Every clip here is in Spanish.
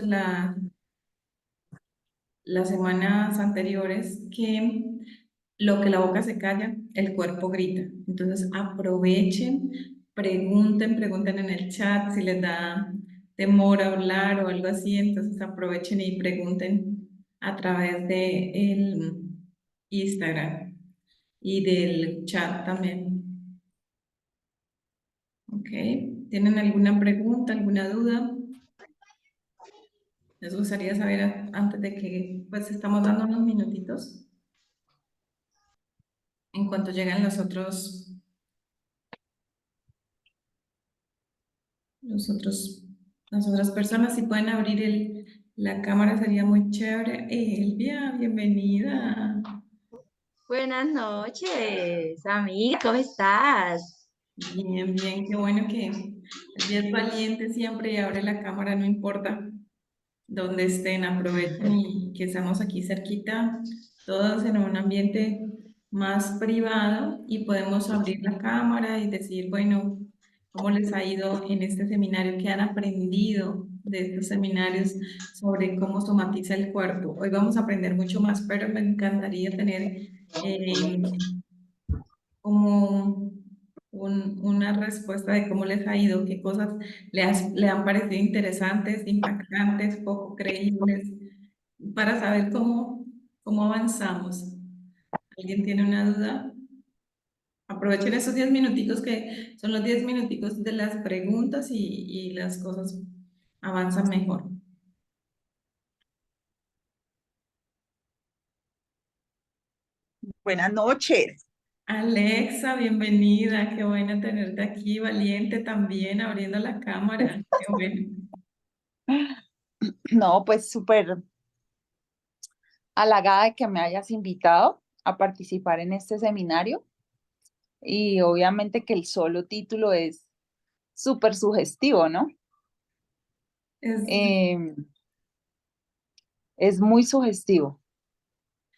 la, las semanas anteriores que lo que la boca se calla, el cuerpo grita. Entonces aprovechen, pregunten en el chat si les da temor a hablar o algo así. Entonces aprovechen y pregunten a través de el Instagram y del chat también. ¿Ok? ¿Tienen alguna pregunta, alguna duda? Les gustaría saber antes de que, pues estamos dando unos minutitos. En cuanto llegan los otros, las otras personas, si pueden abrir la cámara sería muy chévere. Elvia, bienvenida. Buenas noches, amiga, ¿cómo estás? Bien, bien, qué bueno que Elvia es valiente siempre y abre la cámara, no importa donde estén, aprovechen y que estamos aquí cerquita, todos en un ambiente más privado y podemos abrir la cámara y decir, bueno, ¿cómo les ha ido en este seminario? ¿Qué han aprendido de estos seminarios sobre cómo somatiza el cuerpo? Hoy vamos a aprender mucho más, pero me encantaría tener como una respuesta de cómo les ha ido, qué cosas le han parecido interesantes, impactantes, poco creíbles, para saber cómo avanzamos. ¿Alguien tiene una duda? Aprovechen esos 10 minuticos que son los 10 minuticos de las preguntas y las cosas avanzan mejor. Buenas noches. Alexa, bienvenida, qué bueno tenerte aquí, valiente también, abriendo la cámara, qué bueno. No, pues súper halagada de que me hayas invitado a participar en este seminario y obviamente que el solo título es súper sugestivo, ¿no? Es, Em, es muy sugestivo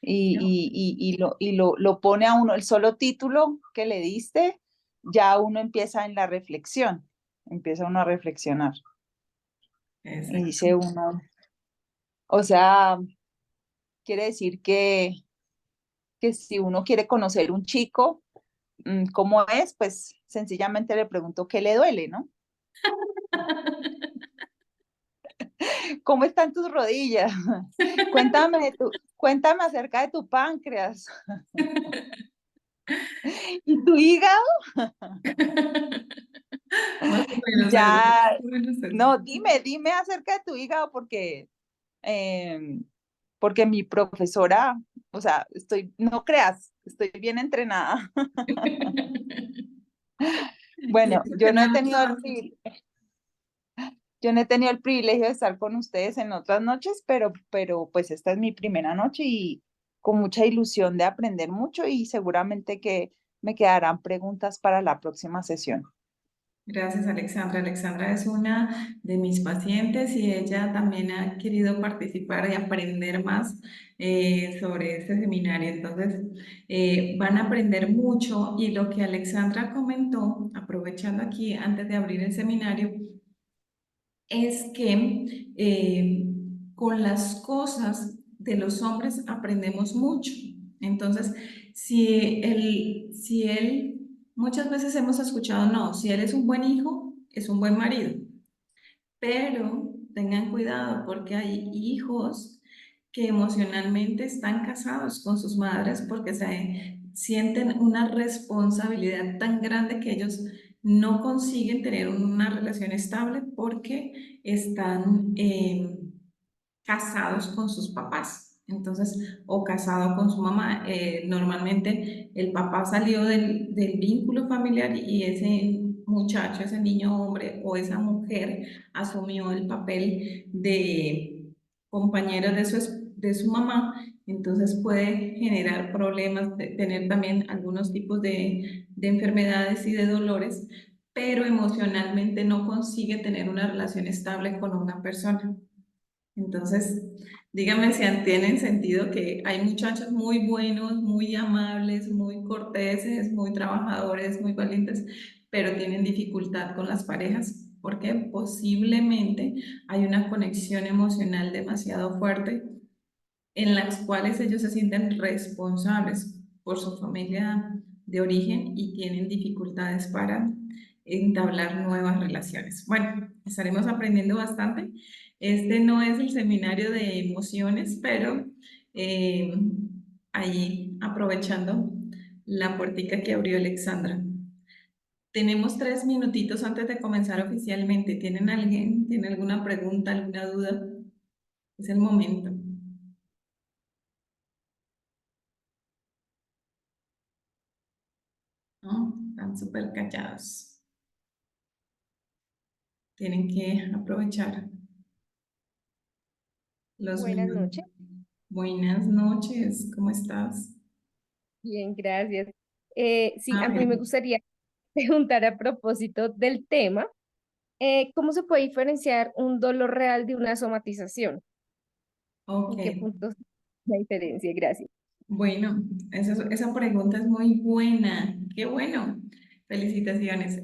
y lo pone a uno, el solo título que le diste, ya uno empieza en la reflexión, empieza uno a reflexionar y exacto. dice uno, o sea, quiere decir que si uno quiere conocer un chico, ¿cómo es? Pues sencillamente le pregunto qué le duele, ¿no? ¿Cómo están tus rodillas? Cuéntame acerca de tu páncreas y tu hígado. Más o menos eso, más Ya, o menos eso. no, dime acerca de tu hígado eh, porque mi profesora, o sea, no creas, estoy bien entrenada. Y Bueno, eso que nada más avanza. yo no he tenido el privilegio de estar con ustedes en otras noches, pero pues esta es mi primera noche y con mucha ilusión de aprender mucho y seguramente que me quedarán preguntas para la próxima sesión. Gracias, Alexandra. Alexandra es una de mis pacientes y ella también ha querido participar y aprender más sobre este seminario. Entonces, van a aprender mucho y lo que Alexandra comentó, aprovechando aquí antes de abrir el seminario, es que con las cosas de los hombres aprendemos mucho. Entonces, si él, muchas veces hemos escuchado, no, si él es un buen hijo, es un buen marido, pero tengan cuidado porque hay hijos que emocionalmente están casados con sus madres porque se sienten una responsabilidad tan grande que ellos no consiguen tener una relación estable porque están casados con sus papás. Entonces, o casado con su mamá. Normalmente el papá salió del vínculo familiar y ese muchacho, ese niño hombre o esa mujer asumió el papel de compañero de su mamá. Entonces puede generar problemas, tener también algunos tipos de enfermedades y de dolores, pero emocionalmente no consigue tener una relación estable con una persona. Entonces, díganme si tienen sentido que hay muchachos muy buenos, muy amables, muy corteses, muy trabajadores, muy valientes, pero tienen dificultad con las parejas. porque posiblemente hay una conexión emocional demasiado fuerte en las cuales ellos se sienten responsables por su familia de origen y tienen dificultades para entablar nuevas relaciones. Bueno, estaremos aprendiendo bastante. Este no es el seminario de emociones, pero eh, ahí aprovechando la puertica que abrió Alexandra. Tenemos 3 minutitos antes de comenzar oficialmente. ¿Tienen alguien? ¿Tiene alguna pregunta, alguna duda? Es el momento. ¿No? Están súper callados. Tienen que aprovechar los Buenas minutos. noches. Buenas noches, ¿cómo estás? Bien, gracias. Sí, A a mí ver, me gustaría preguntar a propósito del tema, ¿cómo se puede diferenciar un dolor real de una somatización? ok. ¿En qué puntos la diferencia? Gracias. Bueno, esa pregunta es muy buena. Qué bueno. Felicitaciones.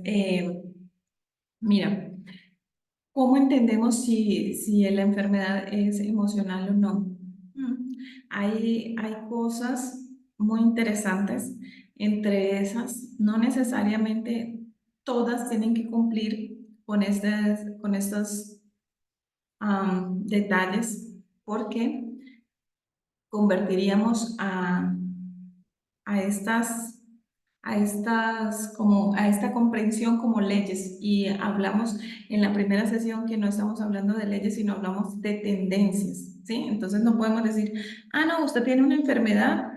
Mira, ¿cómo entendemos si la enfermedad es emocional o no? Mm, hay cosas muy interesantes. Entre esas, no necesariamente todas tienen que cumplir con estos detalles, porque convertiríamos a estas, a esta comprensión como leyes. Y hablamos en la primera sesión que no estamos hablando de leyes, sino hablamos de tendencias, ¿sí? Entonces no podemos decir, ah, no, usted tiene una enfermedad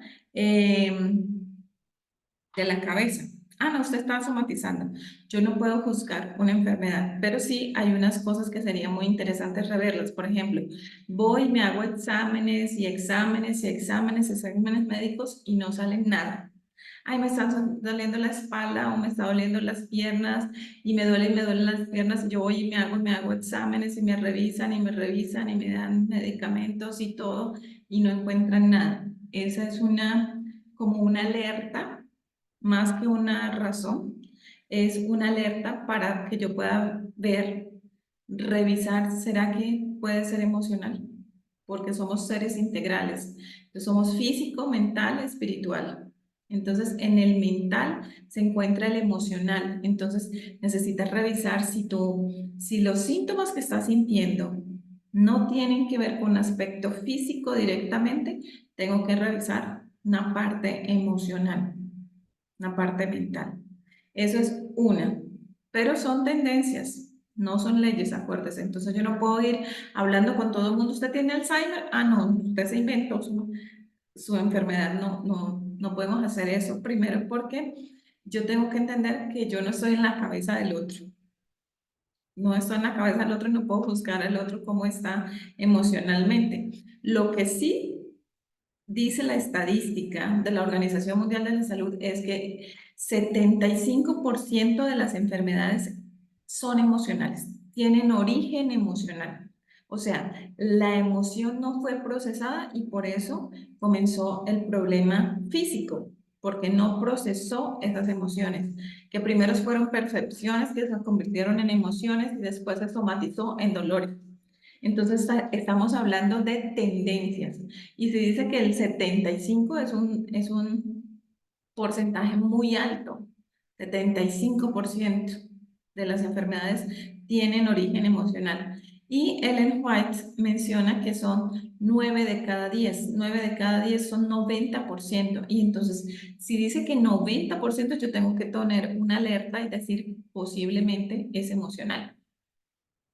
de la cabeza. Ah, no, usted está somatizando. Yo no puedo juzgar una enfermedad, pero sí hay unas cosas que serían muy interesantes reverlas. Por ejemplo, voy, me hago exámenes y exámenes y exámenes, exámenes médicos y no sale nada. Ay, me está doliendo la espalda o me está doliendo las piernas y me duelen las piernas. Y yo voy y me hago exámenes y me revisan y me revisan y me dan medicamentos y todo y no encuentran nada. Esa es como una alerta más que una razón, es una alerta para que yo pueda ver, revisar, ¿será que puede ser emocional? Porque somos seres integrales. Entonces, somos físico, mental, espiritual. Entonces, en el mental se encuentra el emocional. Entonces, necesitas revisar si los síntomas que estás sintiendo no tienen que ver con aspecto físico directamente, tengo que revisar una parte emocional, una parte mental. Eso es una, pero son tendencias, no son leyes, acuérdese. Entonces yo no puedo ir hablando con todo el mundo, ¿usted tiene Alzheimer? Ah, no, usted se inventó su enfermedad, no podemos hacer eso. Primero porque yo tengo que entender que yo no estoy en la cabeza del otro. No estoy en la cabeza del otro y no puedo juzgar al otro cómo está emocionalmente. Lo que sí dice la estadística de la Organización Mundial de la Salud es que 75% de las enfermedades son emocionales, tienen origen emocional. O sea, la emoción no fue procesada y por eso comenzó el problema físico, porque no procesó esas emociones, que primero fueron percepciones que se convirtieron en emociones y después se somatizó en dolores. Entonces estamos hablando de tendencias. Y se dice que el 75 es un porcentaje muy alto. 75% de las enfermedades tienen origen emocional. Y Ellen White menciona que son 9 de cada 10. 9 de cada 10 son 90%. Y entonces, si dice que 90%, yo tengo que tener una alerta y decir posiblemente es emocional.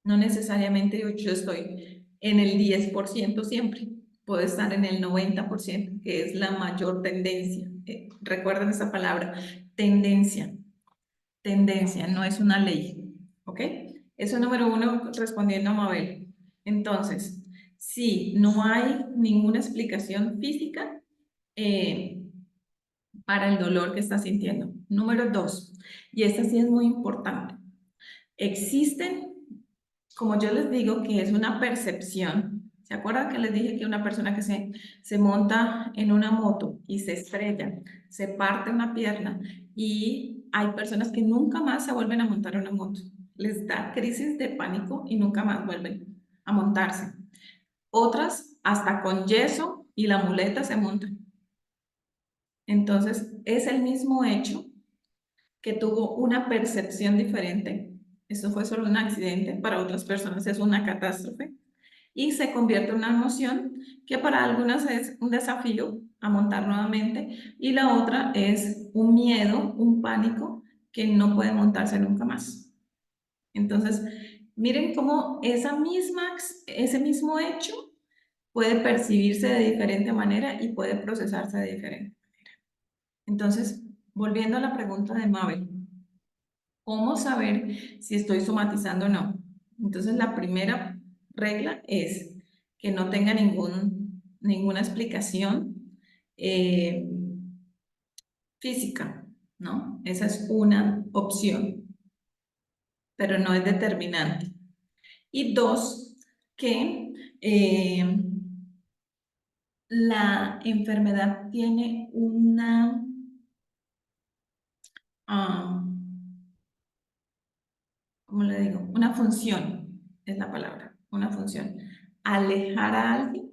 No necesariamente yo estoy en el 10% siempre. Puedo estar en el 90%, que es la mayor tendencia. Recuerden esa palabra, tendencia. Tendencia, no es una ley. ¿Ok? Eso número uno, respondiendo a Mabel. Entonces, si no hay ninguna explicación física para el dolor que está sintiendo. Número dos, y esta sí es muy importante. Existen, como yo les digo, que es una percepción. ¿Se acuerdan que les dije que una persona que se monta en una moto y se estrella, se parte una pierna y hay personas que nunca más se vuelven a montar una moto? les da crisis de pánico y nunca más vuelven a montarse. Otras hasta con yeso y la muleta se montan. Entonces, es el mismo hecho que tuvo una percepción diferente. Eso fue solo un accidente, para otras personas es una catástrofe y se convierte en una emoción que para algunas es un desafío a montar nuevamente y la otra es un miedo, un pánico que no puede montarse nunca más. Entonces, miren cómo ese mismo hecho puede percibirse de diferente manera y puede procesarse de diferente manera. Entonces, volviendo a la pregunta de Mabel, ¿cómo saber si estoy somatizando o no? Entonces, la primera regla es que no tenga ninguna explicación eh, física, ¿no? Esa es una opción, pero no es determinante. Y dos, que la enfermedad tiene ah, ¿cómo le digo? Una función, es la palabra, una función. Alejar a alguien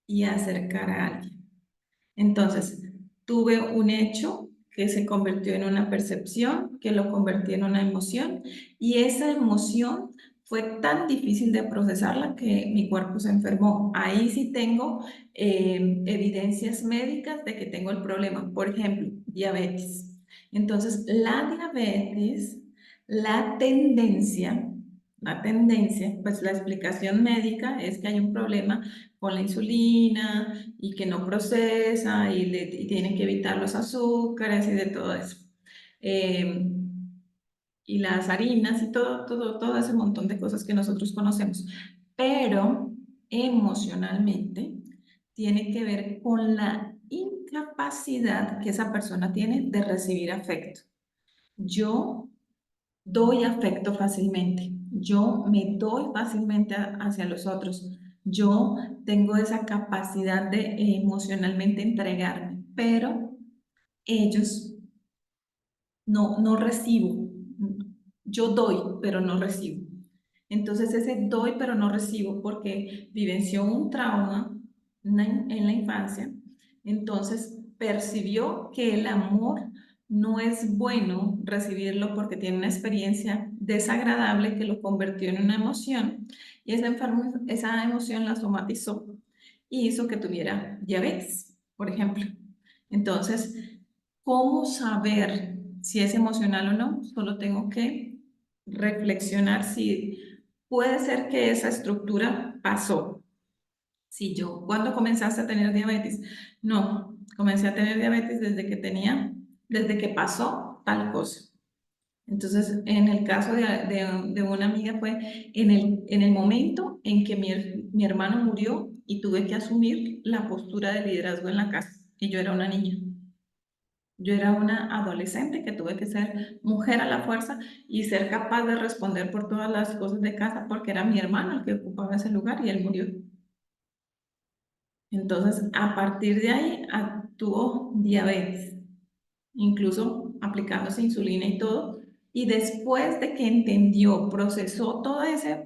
y acercar a alguien. Entonces, tuve un hecho que se convirtió en una percepción, que lo convertí en una emoción, y esa emoción fue tan difícil de procesarla que mi cuerpo se enfermó. Ahí sí tengo evidencias médicas de que tengo el problema. Por ejemplo, diabetes. Entonces, la diabetes, la tendencia, pues la explicación médica es que hay un problema con la insulina y que no procesa y tienen que evitar los azúcares y de todo eso. Eh, y las harinas y todo ese montón de cosas que nosotros conocemos. Pero emocionalmente tiene que ver con la incapacidad que esa persona tiene de recibir afecto. Yo doy afecto fácilmente, yo me doy fácilmente hacia los otros, yo tengo esa capacidad de emocionalmente entregarme, pero ellos no recibo. Yo doy, pero no recibo. Entonces ese doy, pero no recibo porque vivenció un trauma en la infancia, entonces percibió que el amor no es bueno recibirlo porque tiene una experiencia desagradable que lo convirtió en una emoción y esa emoción la somatizó y hizo que tuviera diabetes, por ejemplo. Entonces, ¿cómo saber si es emocional o no? Solo tengo que reflexionar si puede ser que esa estructura pasó. Si yo, ¿cuándo comenzaste a tener diabetes? No, comencé a tener diabetes desde que pasó tal cosa. Entonces, en el caso de una amiga fue en el momento en que mi hermano murió y tuve que asumir la postura de liderazgo en la casa, y yo era una niña. Yo era una adolescente que tuve que ser mujer a la fuerza y ser capaz de responder por todas las cosas de casa porque era mi hermano el que ocupaba ese lugar y él murió. Entonces, a partir de ahí, tuvo diabetes, incluso aplicándose insulina y todo. Y después de que entendió, procesó todo esa,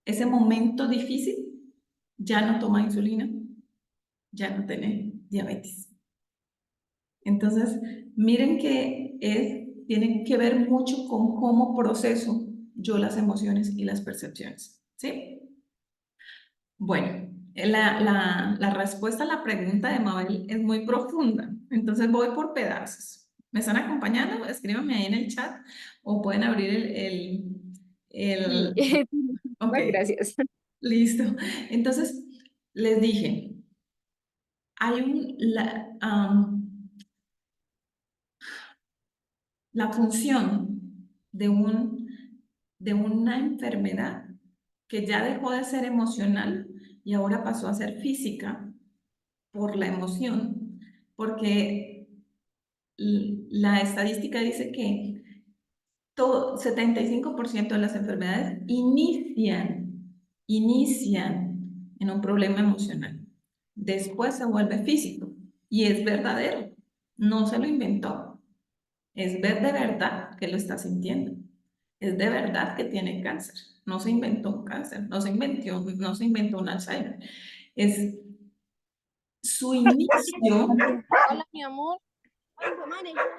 ese momento difícil, ya no toma insulina, ya no tiene diabetes. Entonces, miren que tiene que ver mucho con cómo proceso yo las emociones y las percepciones, ¿sí? Bueno, la respuesta a la pregunta de Mabel es muy profunda, entonces voy por pedazos. ¿Me están acompañando? Escríbanme ahí en el chat o pueden abrir Sí, el... Ok, muchísimas gracias. listo. Entonces, les dije, hay la función de una enfermedad que ya dejó de ser emocional y ahora pasó a ser física por la emoción, porque la estadística dice que 75% de las enfermedades inician en un problema emocional. Después se vuelve físico y es verdadero, no se lo inventó. es ver de verdad que lo está sintiendo. Es de verdad que tiene cáncer. No se inventó un cáncer, no se inventó un Alzheimer. Es su inicio, Hola, mi amor.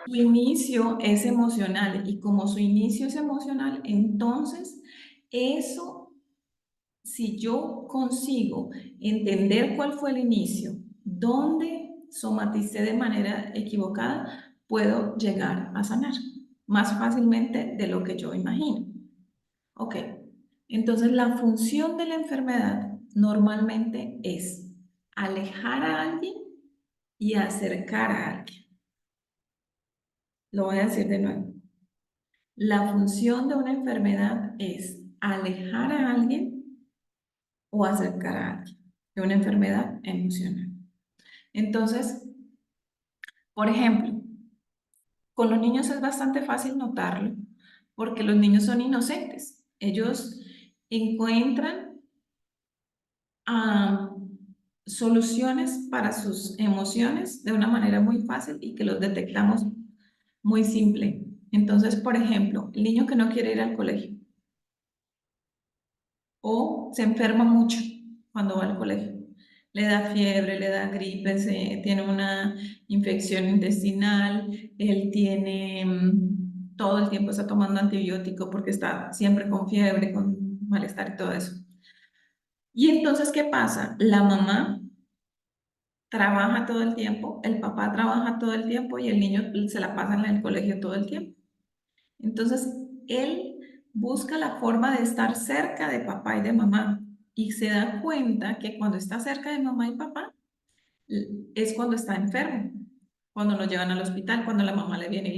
su inicio es emocional y como su inicio es emocional, entonces eso, si yo consigo entender cuál fue el inicio, dónde somaticé de manera equivocada, puedo llegar a sanar más fácilmente de lo que yo imagino. Ok, entonces la función de la enfermedad normalmente es alejar a alguien y acercar a alguien. Lo voy a decir de nuevo. La función de una enfermedad es alejar a alguien o acercar a alguien de una enfermedad emocional. Entonces, por ejemplo, con los niños es bastante fácil notarlo porque los niños son inocentes. Ellos encuentran ah, soluciones para sus emociones de una manera muy fácil y que los detectamos muy simple. Entonces, por ejemplo, el niño que no quiere ir al colegio o se enferma mucho cuando va al colegio. Le da fiebre, le da gripe, tiene una infección intestinal, él tiene todo el tiempo está tomando antibiótico porque está siempre con fiebre, con malestar y todo eso. Y entonces, ¿qué pasa? La mamá trabaja todo el tiempo, el papá trabaja todo el tiempo y el niño se la pasa en el colegio todo el tiempo. Entonces, él busca la forma de estar cerca de papá y de mamá y se da cuenta que cuando está cerca de mamá y papá es cuando está enfermo, cuando lo llevan al hospital, cuando la mamá le viene y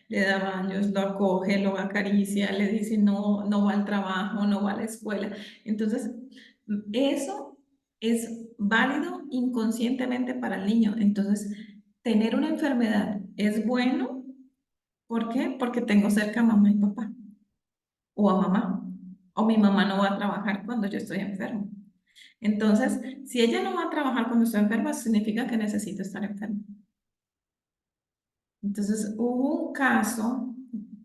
le da baños, lo acoge, lo acaricia, le dice no, no va al trabajo, no va a la escuela. Entonces, eso es válido inconscientemente para el niño. Entonces, tener una enfermedad es bueno. ¿Por qué? Porque tengo cerca a mamá y papá o a mamá. O mi mamá no va a trabajar cuando yo estoy enfermo. Entonces, si ella no va a trabajar cuando estoy enferma, significa que necesito estar enferma. Entonces, hubo un caso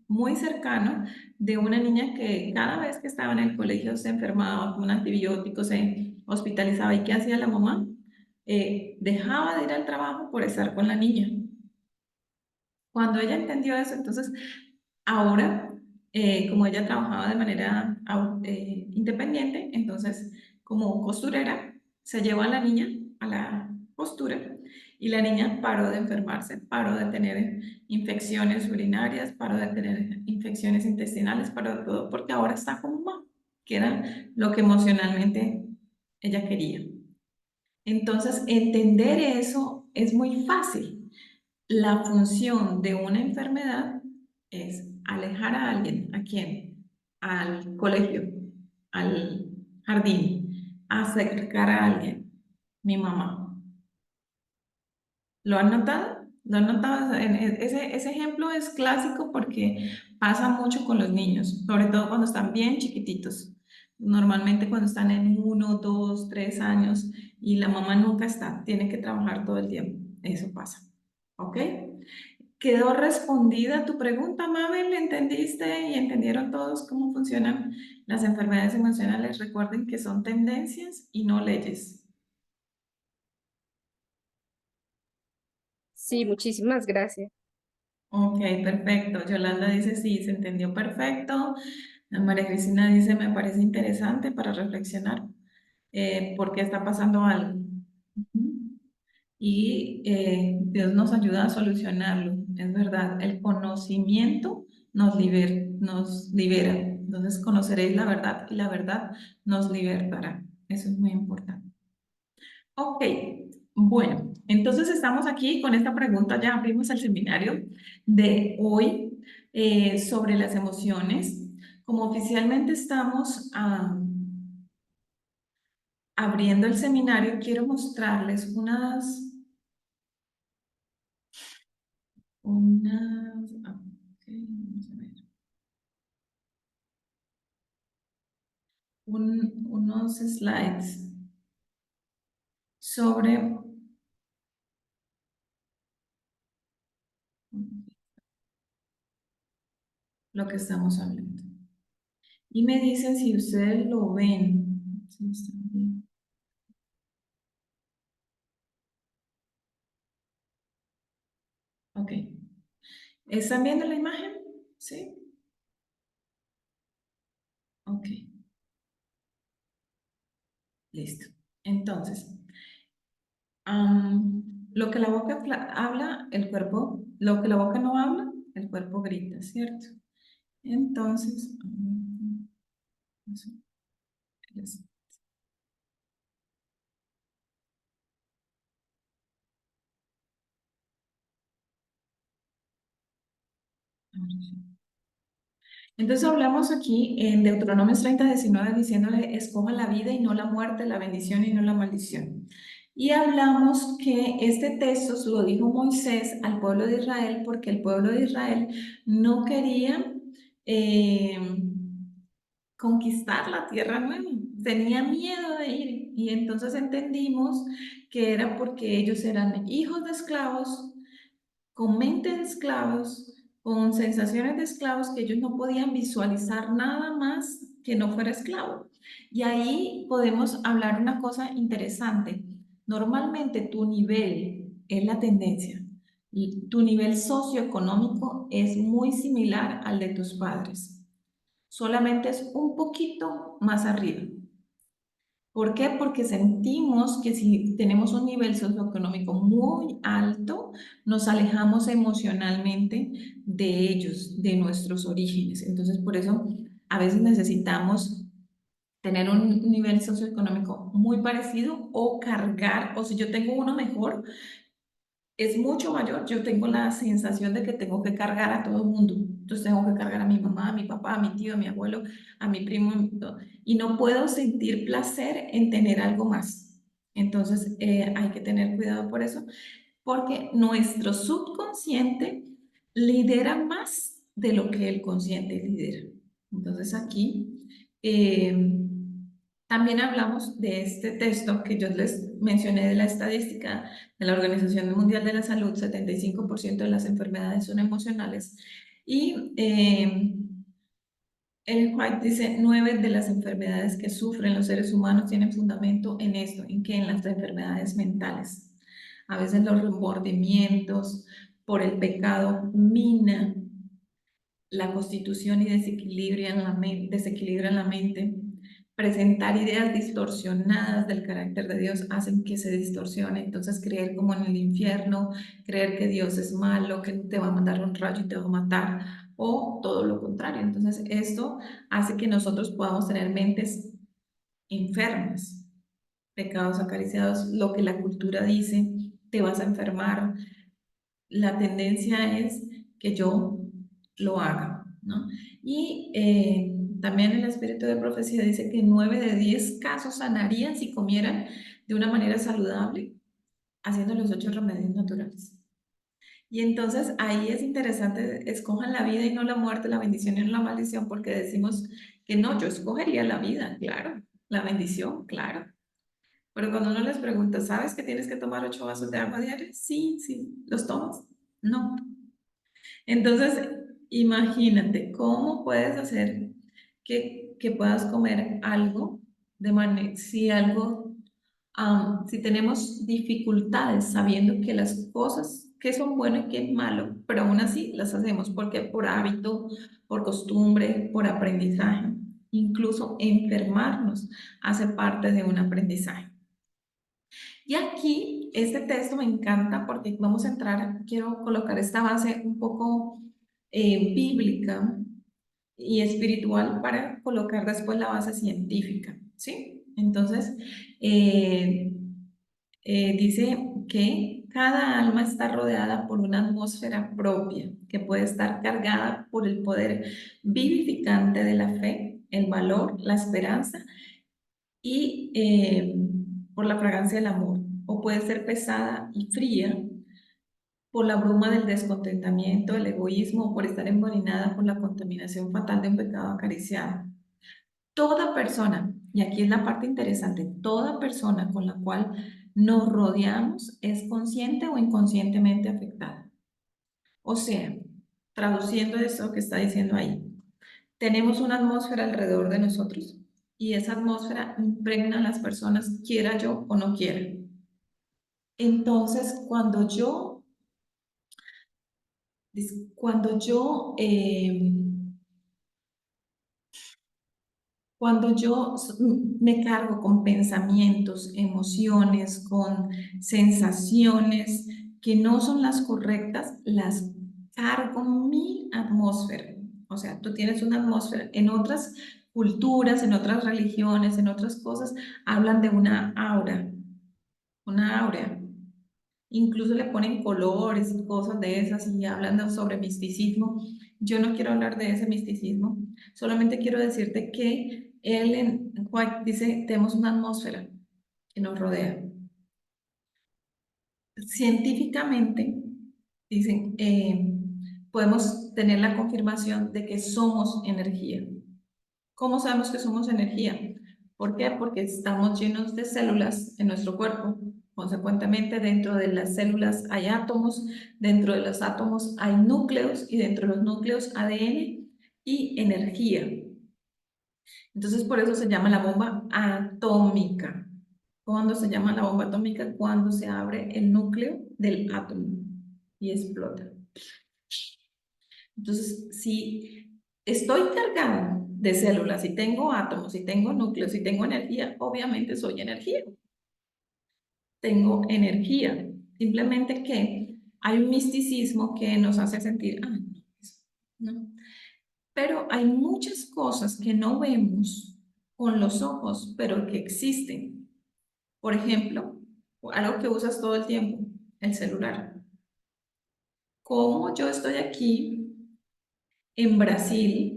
muy cercano de una niña que cada vez que estaba en el colegio se enfermaba con un antibiótico, se hospitalizaba. ¿Y qué hacía la mamá? Dejaba de ir al trabajo por estar con la niña. Cuando ella entendió eso, entonces ahora, como ella trabajaba de manera independiente, entonces como costurera, se llevó a la niña a la costura y la niña paró de enfermarse, paró de tener infecciones urinarias, paró de tener infecciones intestinales, paró de todo, porque ahora está con mamá, que era lo que emocionalmente ella quería. Entonces, entender eso es muy fácil. La función de una enfermedad es alejar a alguien. ¿A quién? Al colegio, al jardín, acercar a alguien. Mi mamá. ¿Lo han notado? ¿Lo han notado? Ese ejemplo es clásico porque pasa mucho con los niños, sobre todo cuando están bien chiquititos. Normalmente cuando están en 1, 2, 3 años y la mamá nunca está, tiene que trabajar todo el tiempo. Eso pasa. ¿Ok? ¿Quedó respondida tu pregunta, Mabel? ¿Entendiste y entendieron todos cómo funcionan las enfermedades emocionales? Recuerden que son tendencias y no leyes. Sí, muchísimas gracias. Ok, perfecto. Yolanda dice sí, se entendió perfecto. María Cristina dice me parece interesante para reflexionar porque está pasando algo. Ujú. Y Dios nos ayuda a solucionarlo. Es verdad, el conocimiento nos libera. Entonces conoceréis la verdad y la verdad nos libertará. Eso es muy importante. Ok, bueno, entonces estamos aquí con esta pregunta, ya abrimos el seminario de hoy sobre las emociones. Como oficialmente estamos abriendo el seminario, quiero mostrarles ok, vamos a ver, unos slides sobre lo que estamos hablando. Y me dicen si ustedes lo ven. Sí, está bien. Ok. ¿Están viendo la imagen? Sí. Ok. Listo. Entonces, lo que la boca habla, el cuerpo, lo que la boca no habla, el cuerpo grita, ¿cierto? Entonces, eso, eso. Ahora sí. Entonces hablamos aquí en Deuteronomios 30:19 diciéndole, escoja la vida y no la muerte, la bendición y no la maldición. Y hablamos que este texto se lo dijo Moisés al pueblo de Israel porque el pueblo de Israel no quería eh, conquistar la tierra nueva, tenía miedo de ir. Y entonces entendimos que era porque ellos eran hijos de esclavos con mente de esclavos, con sensaciones de esclavos que ellos no podían visualizar nada más que no fuera esclavo. Y ahí podemos hablar una cosa interesante. Normalmente tu nivel es la tendencia. Y tu nivel socioeconómico es muy similar al de tus padres. Solamente es un poquito más arriba. ¿Por qué? Porque sentimos que si tenemos un nivel socioeconómico muy alto, nos alejamos emocionalmente de ellos, de nuestros orígenes. Entonces, por eso a veces necesitamos tener un nivel socioeconómico muy parecido o cargar, o si yo tengo uno mejor, es mucho mayor, yo tengo la sensación de que tengo que cargar a todo el mundo. Entonces tengo que cargar a mi mamá, a mi papá, a mi tío, a mi abuelo, a mi primo, y no puedo sentir placer en tener algo más. Entonces hay que tener cuidado por eso, porque nuestro subconsciente lidera más de lo que el consciente lidera. Entonces aquí también hablamos de este texto que yo les mencioné de la estadística de la Organización Mundial de la Salud, 75% de las enfermedades son emocionales. Y el White dice, 9 de las enfermedades que sufren los seres humanos tienen fundamento en esto, en que en las enfermedades mentales. A veces los remordimientos por el pecado mina la constitución y desequilibran la mente. Presentar ideas distorsionadas del carácter de Dios hacen que se distorsione. Entonces, creer como en el infierno, creer que Dios es malo, que te va a mandar un rayo y te va a matar, o todo lo contrario. Entonces, esto hace que nosotros podamos tener mentes enfermas, pecados acariciados, lo que la cultura dice, te vas a enfermar, la tendencia es que yo lo haga, ¿no? Y también el espíritu de profecía dice que 9 de 10 casos sanarían si comieran de una manera saludable, haciendo los 8 remedios naturales. Y entonces ahí es interesante, escojan la vida y no la muerte, la bendición y no la maldición, porque decimos que no, yo escogería la vida, claro, la bendición, claro. Pero cuando uno les pregunta, ¿sabes que tienes que tomar 8 vasos de agua diaria? Sí, sí, ¿los tomas? No. Entonces, imagínate cómo puedes hacer que puedas comer algo de manera, si algo, si tenemos dificultades sabiendo que las cosas que son buenas y que es malo, pero aún así las hacemos porque por hábito, por costumbre, por aprendizaje, incluso enfermarnos hace parte de un aprendizaje. Y aquí, este texto me encanta porque vamos a entrar, quiero colocar esta base un poco bíblica y espiritual para colocar después la base científica, ¿sí? Entonces, eh, dice que cada alma está rodeada por una atmósfera propia que puede estar cargada por el poder vivificante de la fe, el valor, la esperanza y por la fragancia del amor, o puede ser pesada y fría por la bruma del descontentamiento, el egoísmo, o por estar envenenada por la contaminación fatal de un pecado acariciado. Toda persona, y aquí es la parte interesante, toda persona con la cual nos rodeamos es consciente o inconscientemente afectada. O sea, traduciendo eso que está diciendo ahí, tenemos una atmósfera alrededor de nosotros y esa atmósfera impregna a las personas, quiera yo o no quiera. Entonces, cuando yo Cuando yo me cargo con pensamientos, emociones, con sensaciones que no son las correctas, las cargo en mi atmósfera. O sea, tú tienes una atmósfera. En otras culturas, en otras religiones, en otras cosas, hablan de una aura, una áurea. Incluso le ponen colores y cosas de esas y hablan sobre misticismo. Yo no quiero hablar de ese misticismo, solamente quiero decirte que Ellen White dice, tenemos una atmósfera que nos rodea. Científicamente, dicen, podemos tener la confirmación de que somos energía. ¿Cómo sabemos que somos energía? ¿Por qué? Porque estamos llenos de células en nuestro cuerpo. Consecuentemente, dentro de las células hay átomos, dentro de los átomos hay núcleos y dentro de los núcleos ADN y energía. Entonces, por eso se llama la bomba atómica. ¿Cuándo se llama la bomba atómica? Cuando se abre el núcleo del átomo y explota. Entonces, si estoy cargado de células, si tengo átomos, si tengo núcleos, si tengo energía, obviamente soy energía. Tengo energía. Simplemente que hay un misticismo que nos hace sentir, ah, no. Pero hay muchas cosas que no vemos con los ojos, pero que existen. Por ejemplo, algo que usas todo el tiempo, el celular. Como yo estoy aquí en Brasil,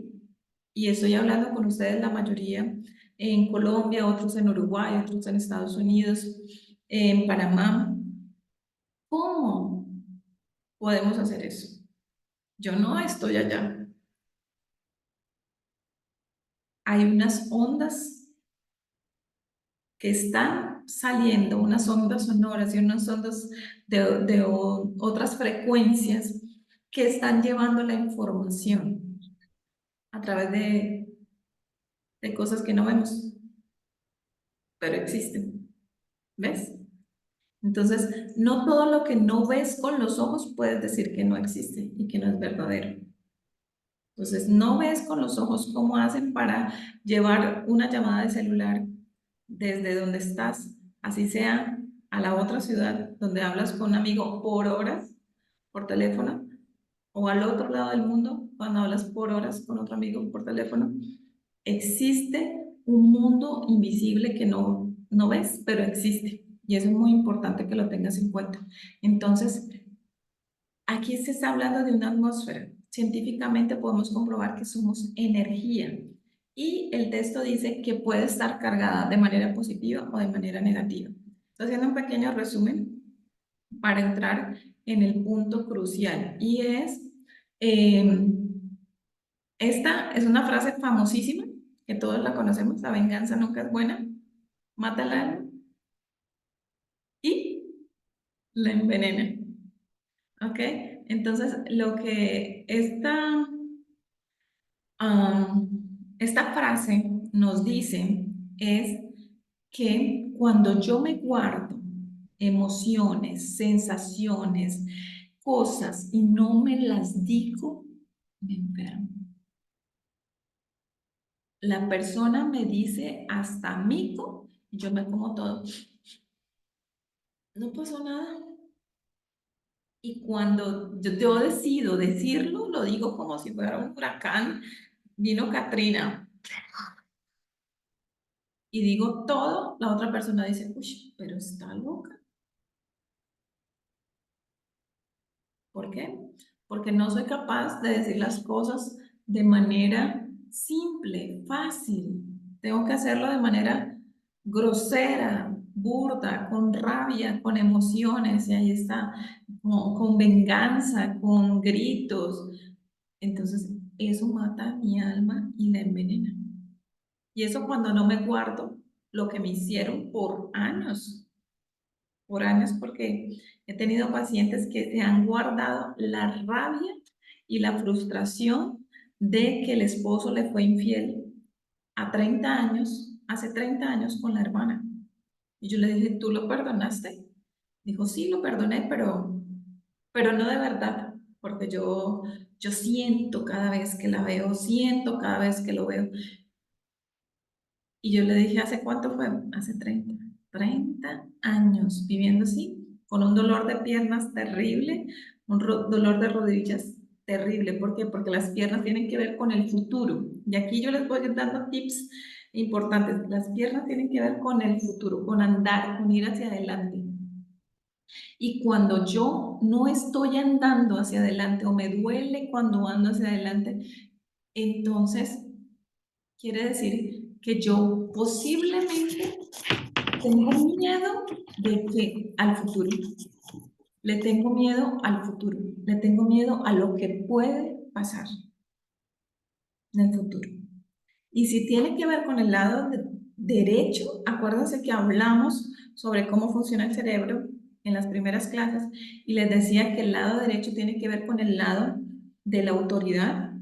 y estoy hablando con ustedes, la mayoría en Colombia, otros en Uruguay, otros en Estados Unidos, en Panamá. ¿Cómo podemos hacer eso? Yo no estoy allá. Hay unas ondas que están saliendo, unas ondas sonoras y unas ondas de otras frecuencias que están llevando la información a través de cosas que no vemos, pero existen. ¿Ves? Entonces, no todo lo que no ves con los ojos puedes decir que no existe y que no es verdadero. Entonces, no ves con los ojos cómo hacen para llevar una llamada de celular desde donde estás, así sea a la otra ciudad donde hablas con un amigo por horas, por teléfono, o al otro lado del mundo cuando hablas por horas con otro amigo por teléfono. Existe un mundo invisible que no ves, pero existe. Y eso es muy importante que lo tengas en cuenta. Entonces, aquí se está hablando de una atmósfera. Científicamente podemos comprobar que somos energía. Y el texto dice que puede estar cargada de manera positiva o de manera negativa. Estoy haciendo un pequeño resumen para entrar en el punto crucial. Y es, esta es una frase famosísima que todos la conocemos, la venganza nunca es buena, mata al alma y la envenena. ¿Ok? Entonces, lo que esta frase nos dice es que cuando yo me guardo emociones, sensaciones, cosas y no me las digo, me enfermo. La persona me dice hasta mico y yo me como todo. No pasó nada. Y cuando yo decido decirlo, lo digo como si fuera un huracán. Vino Katrina y digo todo, la otra persona dice, uy, pero está loca. ¿Por qué? Porque no soy capaz de decir las cosas de manera simple, fácil. Tengo que hacerlo de manera grosera, burda, con rabia, con emociones, y ahí está, con venganza, con gritos. Entonces, eso mata mi alma y la envenena. Y eso cuando no me guardo lo que me hicieron por años, porque he tenido pacientes que se han guardado la rabia y la frustración de que el esposo le fue infiel a 30 años, hace 30 años con la hermana. Y yo le dije, ¿tú lo perdonaste? Dijo, sí, lo perdoné, pero no de verdad, porque yo siento cada vez que la veo, siento cada vez que lo veo. Y yo le dije, ¿hace cuánto fue? Hace 30 años viviendo así, con un dolor de piernas terrible, un dolor de rodillas terrible. ¿Por qué? Porque las piernas tienen que ver con el futuro. Y aquí yo les voy dando tips importantes. Las piernas tienen que ver con el futuro, con andar, con ir hacia adelante. Y cuando yo no estoy andando hacia adelante o me duele cuando ando hacia adelante, entonces quiere decir que yo posiblemente tengo miedo de que al futuro, le tengo miedo al futuro, le tengo miedo a lo que puede pasar en el futuro. Y si tiene que ver con el lado derecho, acuérdense que hablamos sobre cómo funciona el cerebro en las primeras clases y les decía que el lado derecho tiene que ver con el lado de la autoridad,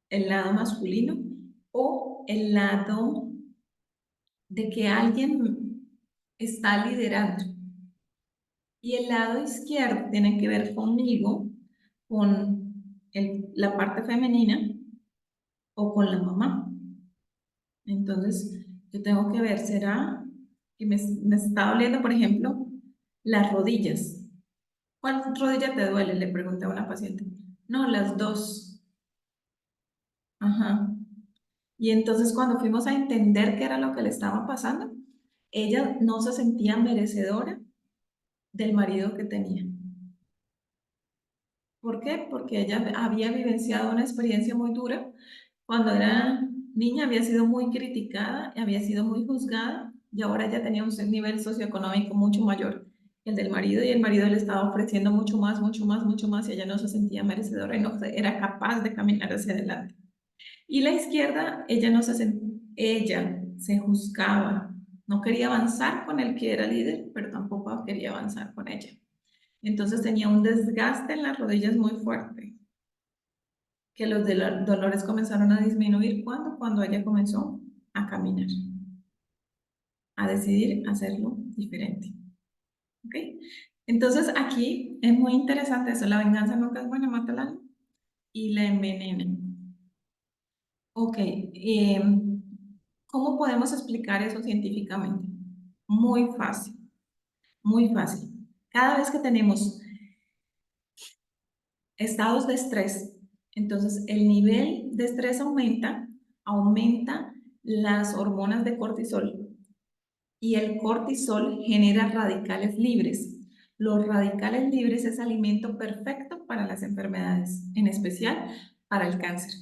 el lado masculino o el lado de que alguien está liderando. Y el lado izquierdo tiene que ver conmigo, con la parte femenina o con la mamá. Entonces, yo tengo que ver, ¿será que me está doliendo, por ejemplo, las rodillas? ¿Cuál rodilla te duele? Le pregunté a una paciente. No, las dos. Ajá. Y entonces cuando fuimos a entender qué era lo que le estaba pasando, ella no se sentía merecedora del marido que tenía. ¿Por qué? Porque ella había vivenciado una experiencia muy dura. Cuando era niña había sido muy criticada, había sido muy juzgada y ahora ella tenía un nivel socioeconómico mucho mayor que el del marido y el marido le estaba ofreciendo mucho más, mucho más, mucho más y ella no se sentía merecedora y no era capaz de caminar hacia adelante. Y la izquierda, ella se juzgaba, no quería avanzar con el que era líder, pero tampoco quería avanzar con ella. Entonces tenía un desgaste en las rodillas muy fuerte, que los dolores comenzaron a disminuir cuando ella comenzó a caminar, a decidir hacerlo diferente. ¿Ok? Entonces aquí es muy interesante eso, la venganza nunca es buena, mata al alma y la envenena. Ok, ¿cómo podemos explicar eso científicamente? Muy fácil, muy fácil. Cada vez que tenemos estados de estrés, entonces el nivel de estrés aumenta las hormonas de cortisol y el cortisol genera radicales libres. Los radicales libres es alimento perfecto para las enfermedades, en especial para el cáncer.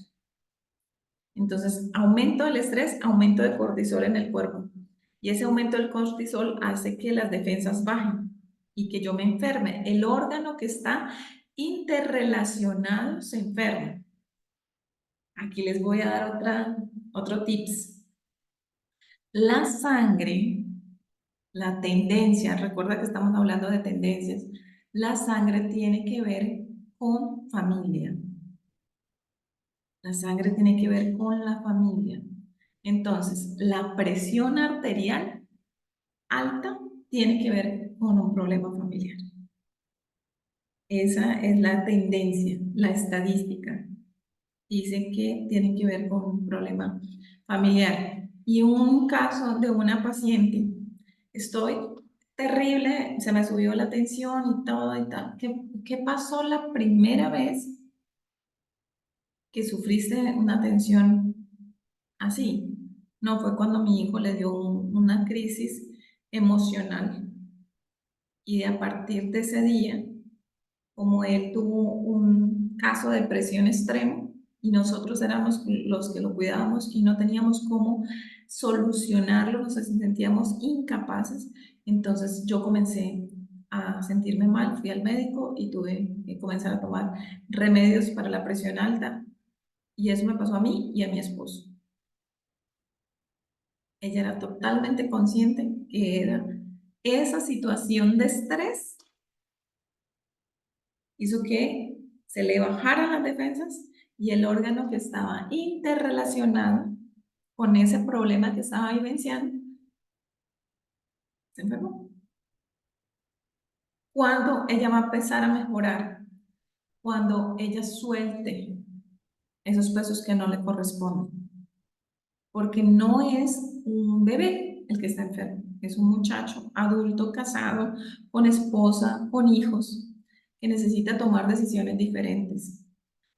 Entonces, aumento del estrés, aumento de cortisol en el cuerpo. Y ese aumento del cortisol hace que las defensas bajen y que yo me enferme. El órgano que está interrelacionado se enferma. Aquí les voy a dar otro tips. La sangre, la tendencia, recuerda que estamos hablando de tendencias, la sangre tiene que ver con familia. La sangre tiene que ver con la familia. Entonces, la presión arterial alta tiene que ver con un problema familiar. Esa es la tendencia, la estadística. Dice que tiene que ver con un problema familiar. Y un caso de una paciente, estoy terrible, se me subió la tensión y todo y tal. ¿Qué pasó la primera vez que sufriste una tensión así? No, fue cuando mi hijo le dio una crisis emocional y a partir de ese día, como él tuvo un caso de depresión extremo y nosotros éramos los que lo cuidábamos y no teníamos cómo solucionarlo, nos sentíamos incapaces, entonces yo comencé a sentirme mal, fui al médico y tuve que comenzar a tomar remedios para la presión alta y eso me pasó a mí y a mi esposo. Ella era totalmente consciente que era esa situación de estrés hizo que se le bajaran las defensas y el órgano que estaba interrelacionado con ese problema que estaba vivenciando se enfermó. Cuando ella va a empezar a mejorar, cuando ella suelte esos pesos que no le corresponden, porque no es un bebé el que está enfermo, es un muchacho adulto, casado, con esposa, con hijos, que necesita tomar decisiones diferentes.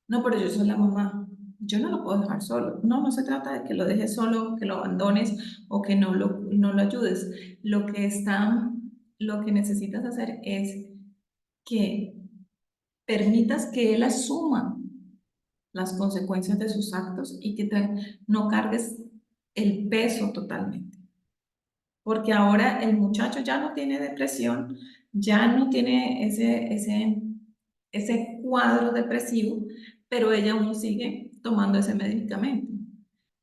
No, pero yo soy la mamá, yo no lo puedo dejar solo. No, no se trata de que lo dejes solo, que lo abandones o que no lo ayudes. Lo que necesitas hacer es que permitas que él asuma las consecuencias de sus actos y que no cargues el peso totalmente. Porque ahora el muchacho ya no tiene depresión, ya no tiene ese cuadro depresivo, pero ella aún sigue tomando ese medicamento.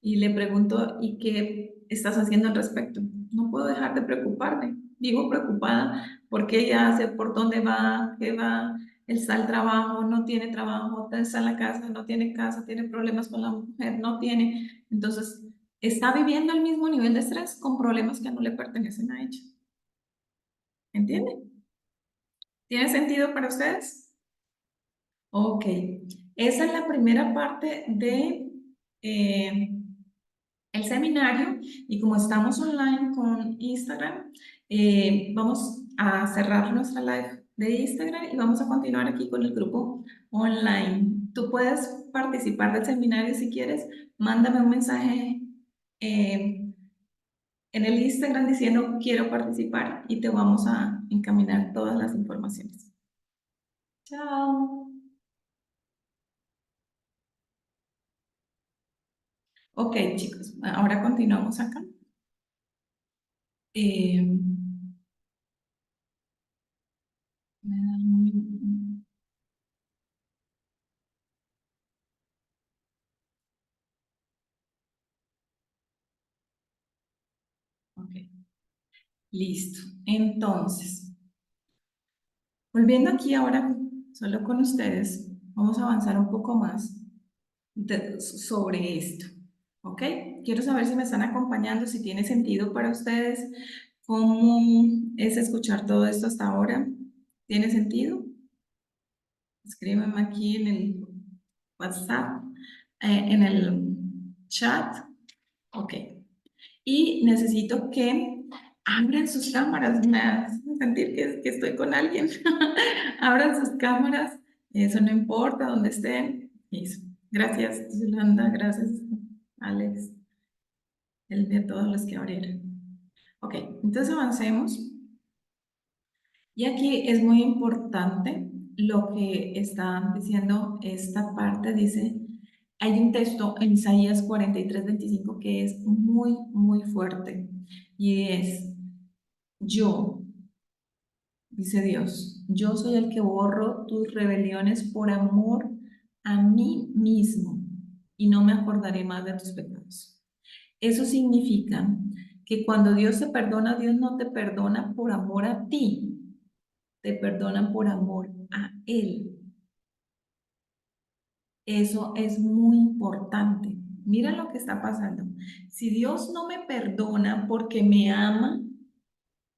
Y le pregunto, ¿y qué estás haciendo al respecto? No puedo dejar de preocuparme. Vivo preocupada porque ella hace por dónde va, qué va, él está al trabajo, no tiene trabajo, está en la casa, no tiene casa, tiene problemas con la mujer, no tiene. Entonces, está viviendo el mismo nivel de estrés con problemas que no le pertenecen a ella. ¿Entienden? ¿Tiene sentido para ustedes? Ok. Esa es la primera parte de el seminario y como estamos online con Instagram, vamos a cerrar nuestra live de Instagram y vamos a continuar aquí con el grupo online. Tú puedes participar del seminario si quieres, mándame un mensaje en el Instagram diciendo quiero participar y te vamos a encaminar todas las informaciones. Chao. Ok, chicos, ahora continuamos acá. Me dan un minuto. Ok, listo. Entonces, volviendo aquí ahora solo con ustedes, vamos a avanzar un poco más sobre esto. ¿Ok? Quiero saber si me están acompañando, si tiene sentido para ustedes, cómo es escuchar todo esto hasta ahora. ¿Tiene sentido? Escríbeme aquí en el WhatsApp, en el chat. Ok. Y necesito que abran sus cámaras. Me hacen sentir que estoy con alguien. Abran sus cámaras. Eso no importa dónde estén. Eso. Gracias, Yolanda. Gracias, Alex. El de todos los que abrieron. Ok, entonces avancemos. Y aquí es muy importante lo que está diciendo esta parte. Dice, hay un texto en Isaías 43:25 que es muy, muy fuerte. Y es, yo, dice Dios, yo soy el que borro tus rebeliones por amor a mí mismo y no me acordaré más de tus pecados. Eso significa que cuando Dios te perdona, Dios no te perdona por amor a ti, te perdonan por amor a Él. Eso es muy importante. Mira lo que está pasando. Si Dios no me perdona porque me ama,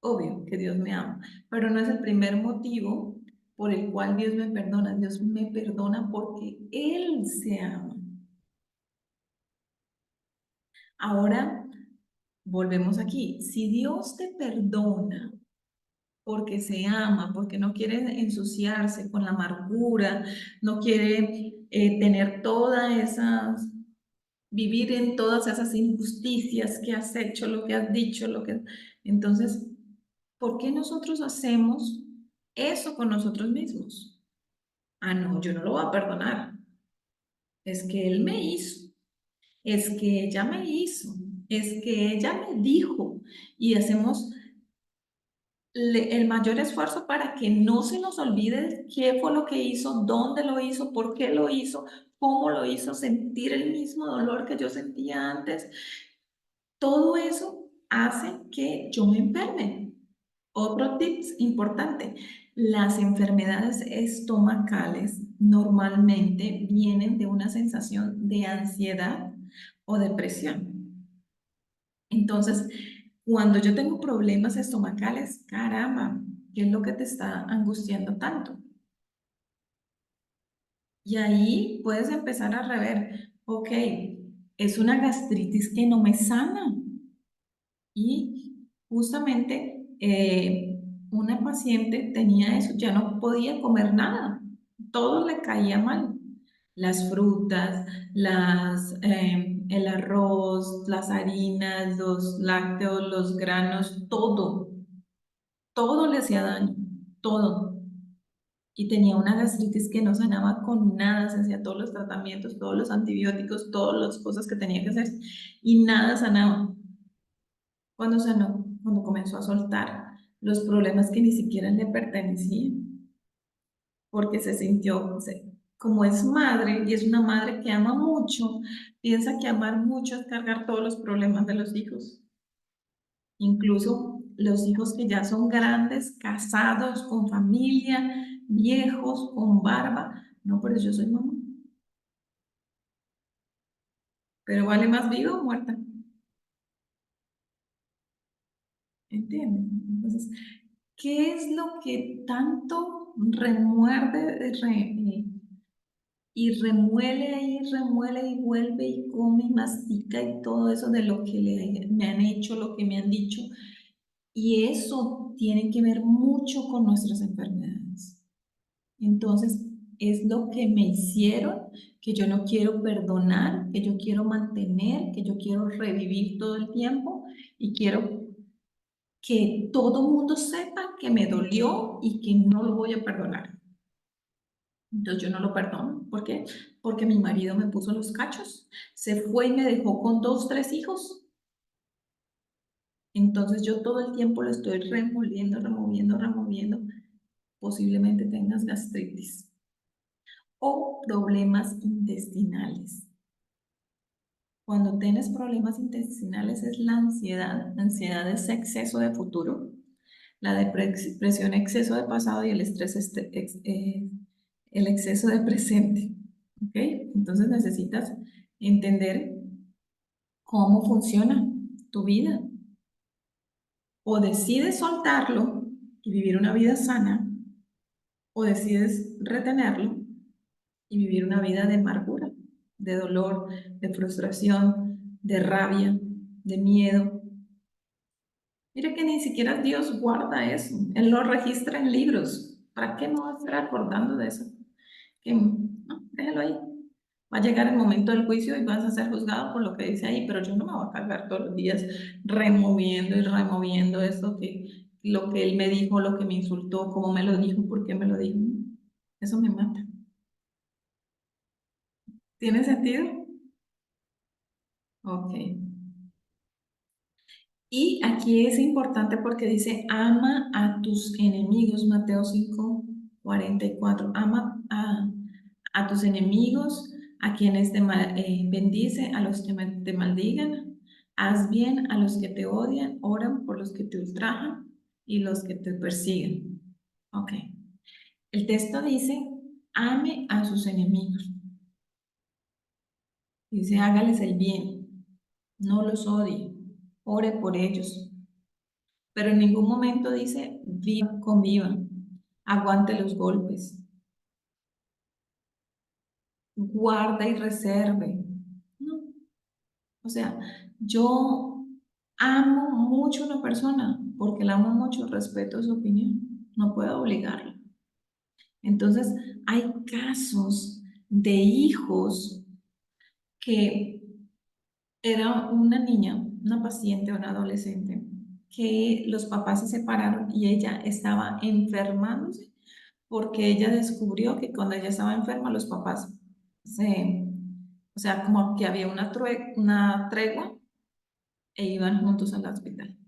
obvio que Dios me ama, pero no es el primer motivo por el cual Dios me perdona. Dios me perdona porque Él se ama. Ahora, volvemos aquí. Si Dios te perdona porque se ama, porque no quiere ensuciarse con la amargura, no quiere tener todas esas, vivir en todas esas injusticias que has hecho, lo que has dicho, lo que... Entonces, ¿por qué nosotros hacemos eso con nosotros mismos? Ah, no, yo no lo voy a perdonar. Es que él me hizo, es que ella me hizo, es que ella me dijo y hacemos el mayor esfuerzo para que no se nos olvide qué fue lo que hizo, dónde lo hizo, por qué lo hizo, cómo lo hizo, sentir el mismo dolor que yo sentía antes. Todo eso hace que yo me enferme. Otro tips importante, las enfermedades estomacales normalmente vienen de una sensación de ansiedad o depresión. Entonces, cuando yo tengo problemas estomacales, caramba, ¿qué es lo que te está angustiando tanto? Y ahí puedes empezar a rever, ok, es una gastritis que no me sana. Y justamente una paciente tenía eso, ya no podía comer nada, todo le caía mal. Las frutas, el arroz, las harinas, los lácteos, los granos, todo le hacía daño, todo. Y tenía una gastritis que no sanaba con nada, se hacía todos los tratamientos, todos los antibióticos, todas las cosas que tenía que hacer y nada sanaba. Cuando sanó, cuando comenzó a soltar los problemas que ni siquiera le pertenecían, porque se sintió, como es madre y es una madre que ama mucho, piensa que amar mucho es cargar todos los problemas de los hijos, incluso los hijos que ya son grandes, casados, con familia, viejos, con barba. No, pero yo soy mamá. Pero vale más viva o muerta. ¿Entienden? Entonces, ¿qué es lo que tanto remuerde y remuele ahí, remuele y vuelve y come y mastica y todo eso de lo que me han hecho, lo que me han dicho? Y eso tiene que ver mucho con nuestras enfermedades. Entonces, es lo que me hicieron, que yo no quiero perdonar, que yo quiero mantener, que yo quiero revivir todo el tiempo y quiero que todo mundo sepa que me dolió y que no lo voy a perdonar. Entonces yo no lo perdono. ¿Por qué? Porque mi marido me puso los cachos. Se fue y me dejó con 2, 3 hijos. Entonces yo todo el tiempo lo estoy removiendo, removiendo, removiendo. Posiblemente tengas gastritis o problemas intestinales. Cuando tienes problemas intestinales es la ansiedad. La ansiedad es exceso de futuro. La depresión, exceso de pasado y el estrés, el exceso de presente. ¿Ok? Entonces necesitas entender cómo funciona tu vida. O decides soltarlo y vivir una vida sana, o decides retenerlo y vivir una vida de amargura, de dolor, de frustración, de rabia, de miedo. Mira que ni siquiera Dios guarda eso. Él lo registra en libros. ¿Para qué no va a estar acordando de eso? Que no, déjalo ahí. Va a llegar el momento del juicio y vas a ser juzgado por lo que dice ahí, pero yo no me voy a cargar todos los días removiendo y removiendo eso lo que él me dijo, lo que me insultó, cómo me lo dijo, por qué me lo dijo. Eso me mata. ¿Tiene sentido? Ok. Y aquí es importante porque dice, ama a tus enemigos, Mateo 5:44. Ama a tus enemigos, a quienes bendice, a los que te maldigan. Haz bien a los que te odian, oran por los que te ultrajan y los que te persiguen. Ok. El texto dice, ame a sus enemigos. Dice, hágales el bien, no los odie, ore por ellos. Pero en ningún momento dice, convivan, aguante los golpes, guarda y reserve. No. O sea, yo amo mucho a una persona porque la amo mucho, respeto su opinión, no puedo obligarla. Entonces, hay casos de hijos que era una niña, una paciente, una adolescente, que los papás se separaron y ella estaba enfermándose porque ella descubrió que cuando ella estaba enferma los papás o sea, como que había una tregua e iban juntos al hospital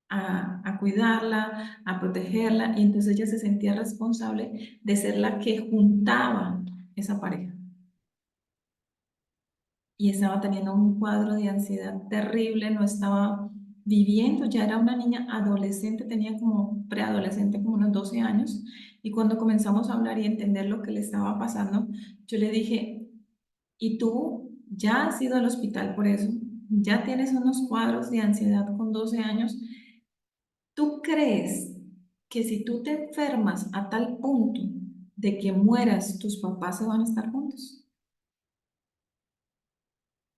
a cuidarla, a protegerla, y entonces ella se sentía responsable de ser la que juntaba esa pareja. Y estaba teniendo un cuadro de ansiedad terrible, no estaba viviendo, ya era una niña adolescente, tenía como preadolescente, como unos 12 años, y cuando comenzamos a hablar y entender lo que le estaba pasando, yo le dije, ¿y tú ya has ido al hospital por eso? ¿Ya tienes unos cuadros de ansiedad con 12 años? ¿Tú crees que si tú te enfermas a tal punto de que mueras, tus papás se van a estar juntos?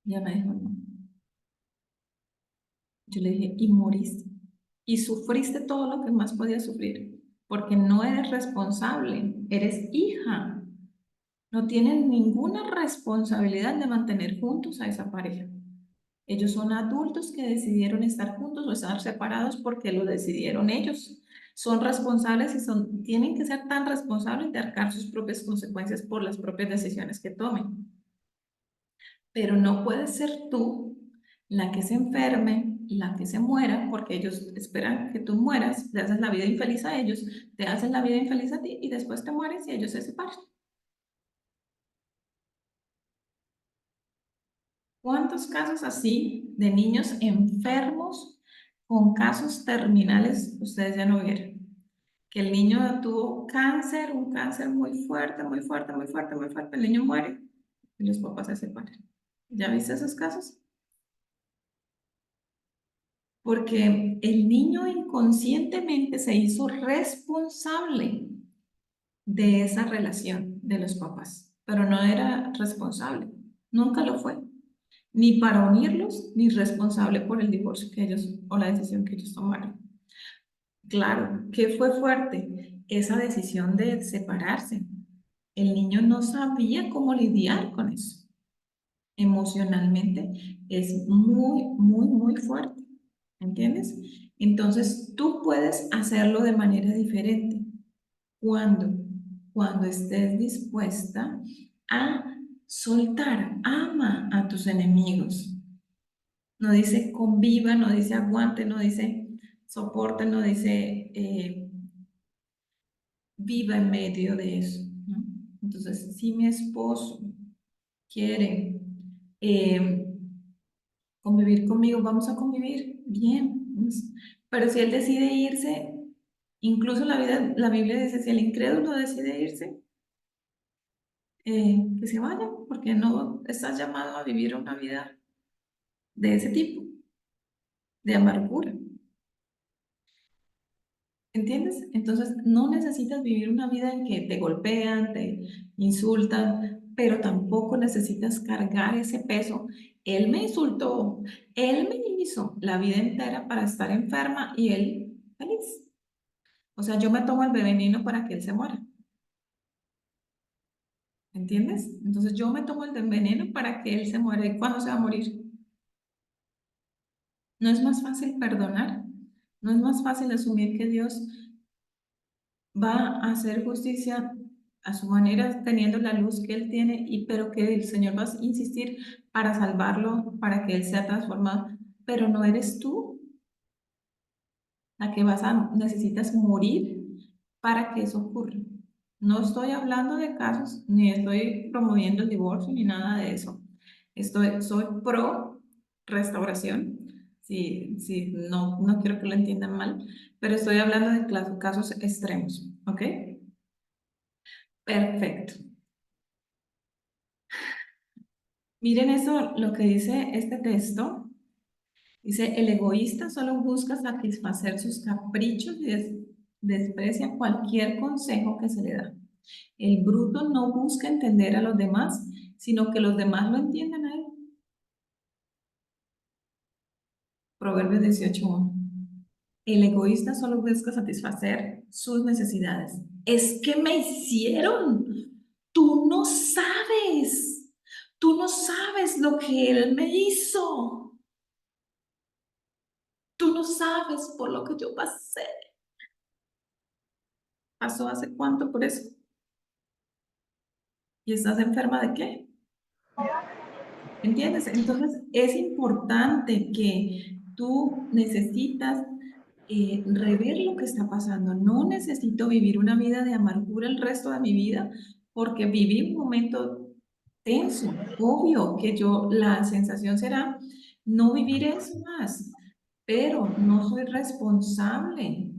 Ya me dijo, no. Yo le dije, y moriste. Y sufriste todo lo que más podías sufrir, porque no eres responsable, eres hija. No tienen ninguna responsabilidad de mantener juntos a esa pareja. Ellos son adultos que decidieron estar juntos o estar separados porque lo decidieron ellos. Son responsables y tienen que ser tan responsables de arcar sus propias consecuencias por las propias decisiones que tomen. Pero no puedes ser tú la que se enferme, la que se muera, porque ellos esperan que tú mueras, le haces la vida infeliz a ellos, te hacen la vida infeliz a ti y después te mueres y ellos se separan. ¿Cuántos casos así de niños enfermos con casos terminales ustedes ya no vieron? Que el niño tuvo cáncer, un cáncer muy fuerte, muy fuerte, muy fuerte, muy fuerte, el niño muere y los papás se separan. ¿Ya viste esos casos? Porque el niño inconscientemente se hizo responsable de esa relación de los papás, pero no era responsable, nunca lo fue, ni para unirlos, ni responsable por el divorcio que ellos o la decisión que ellos tomaron. Claro, ¿qué fue fuerte? Esa decisión de separarse. El niño no sabía cómo lidiar con eso. Emocionalmente es muy, muy, muy fuerte. ¿Entiendes? Entonces, tú puedes hacerlo de manera diferente. ¿Cuándo? Cuando estés dispuesta a soltar, ama a tus enemigos. No dice conviva, no dice aguante, no dice soporte, no dice viva en medio de eso, ¿no? Entonces, si mi esposo quiere eh, convivir conmigo, vamos a convivir bien. Pero si él decide irse, incluso la Biblia dice, si el incrédulo decide irse, que se vaya, porque no estás llamado a vivir una vida de ese tipo, de amargura. ¿Entiendes? Entonces, no necesitas vivir una vida en que te golpean, te insultan, pero tampoco necesitas cargar ese peso. Él me insultó, él me hizo la vida entera para estar enferma y él feliz. O sea, yo me tomo el veneno para que él se muera. ¿Entiendes? Entonces yo me tomo el veneno para que él se muera. ¿Y cuándo se va a morir? ¿No es más fácil perdonar? ¿No es más fácil asumir que Dios va a hacer justicia a su manera, teniendo la luz que Él tiene, pero que el Señor va a insistir para salvarlo, para que Él sea transformado? Pero no eres tú la que necesitas morir para que eso ocurra. No estoy hablando de casos, ni estoy promoviendo el divorcio, ni nada de eso. Soy pro restauración. Sí, no, no quiero que lo entiendan mal, pero estoy hablando de casos extremos, ¿ok? Perfecto. Miren eso, lo que dice este texto. Dice, el egoísta solo busca satisfacer sus caprichos y desprecia cualquier consejo que se le da. El bruto no busca entender a los demás, sino que los demás lo entiendan a él. Proverbios 18:1. El egoísta solo busca satisfacer sus necesidades. Es que me hicieron. Tú no sabes. Tú no sabes lo que él me hizo. Tú no sabes por lo que yo pasé. ¿Pasó hace cuánto por eso? ¿Y estás enferma de qué? ¿Entiendes? Entonces es importante que tú necesitas rever lo que está pasando. No necesito vivir una vida de amargura el resto de mi vida porque viví un momento tenso. Obvio que la sensación será no vivir eso más. pero no soy responsable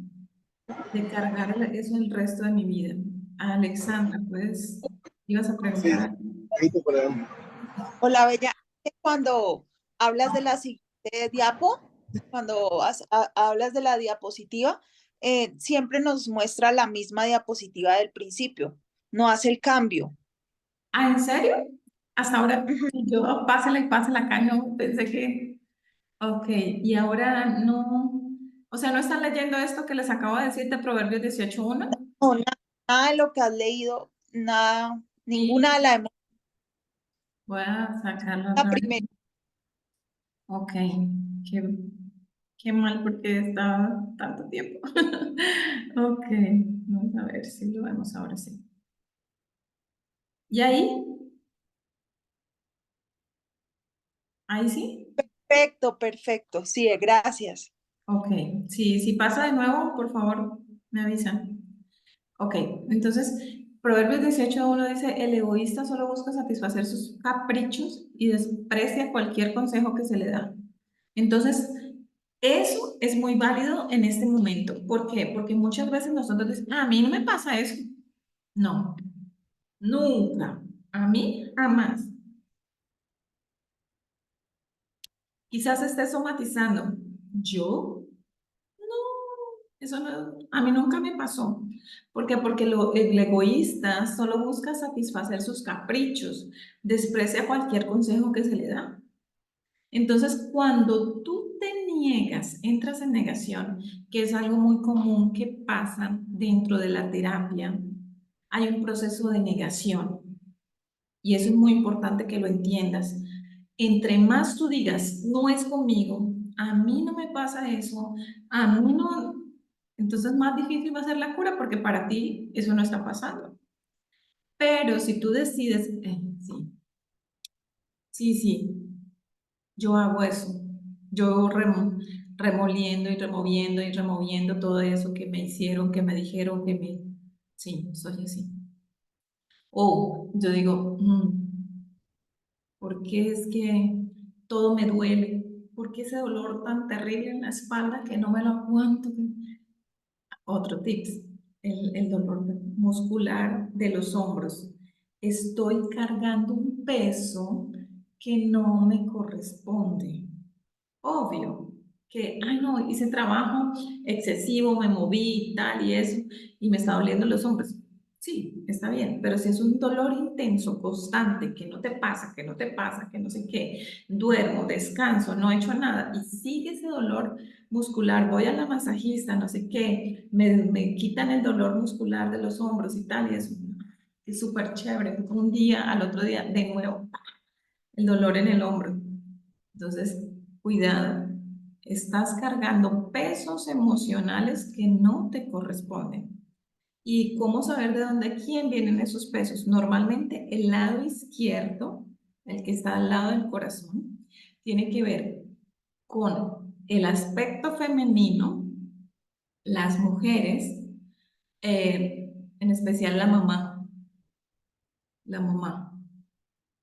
de cargar eso el resto de mi vida. Alexandra, pues, ibas a preguntar algo. Hola, Bella. Cuando hablas de la siguiente diapo, cuando hablas de la diapositiva, siempre nos muestra la misma diapositiva del principio, no hace el cambio. Ah, ¿en serio? Hasta ahora, Ujú. yo pásala y pásala acá, no pensé que... Ok, y ahora no... O sea, ¿no están leyendo esto que les acabo de decir de Proverbios 18:1? No, nada de lo que has leído, nada, ninguna de Y la hemos voy a sacarlo la otra vez. primera. Ok, qué, qué mal porque estaba tanto tiempo. Ok, vamos a ver si lo vemos ahora sí. ¿Y ahí? ¿Ahí sí? Perfecto, perfecto. Sí, gracias. Ok, si pasa de nuevo, por favor, me avisan. Ok, entonces, Proverbios 18:1 dice, el egoísta solo busca satisfacer sus caprichos y desprecia cualquier consejo que se le da. Entonces, eso es muy válido en este momento. ¿Por qué? Porque muchas veces nosotros decimos, "Ah, a mí no me pasa eso". No, nunca. A mí jamás. Quizás esté somatizando. Yo, no, eso no, a mí nunca me pasó. ¿Por qué? Porque el egoísta solo busca satisfacer sus caprichos, desprecia cualquier consejo que se le da. Entonces, cuando tú te niegas, entras en negación, que es algo muy común que pasa dentro de la terapia, hay un proceso de negación. Y eso es muy importante que lo entiendas. Entre más tú digas, no es conmigo, a mí no me pasa eso, a mí no, entonces más difícil va a ser la cura porque para ti eso no está pasando. Pero si tú decides, sí, sí, sí, yo hago eso, yo remoliendo y removiendo y removiendo todo eso que me hicieron, que me dijeron, que me... Sí, soy así. O yo digo, ¿por qué es que todo me duele? ¿Por qué ese dolor tan terrible en la espalda que no me lo aguanto? Otro tips, el dolor muscular de los hombros. Estoy cargando un peso que no me corresponde. Obvio que, ay no, hice trabajo excesivo, me moví y tal y eso, y me está doliendo los hombros. Sí, está bien, pero si es un dolor intenso, constante, que no te pasa, que no te pasa, que no sé qué, duermo, descanso, no he hecho nada y sigue ese dolor muscular, voy a la masajista, no sé qué, me quitan el dolor muscular de los hombros y tal, y eso es súper chévere. Un día, al otro día, de nuevo, el dolor en el hombro. Entonces, cuidado, estás cargando pesos emocionales que no te corresponden. ¿Y cómo saber de dónde, quién vienen esos pesos? Normalmente el lado izquierdo, el que está al lado del corazón, tiene que ver con el aspecto femenino, las mujeres, en especial la mamá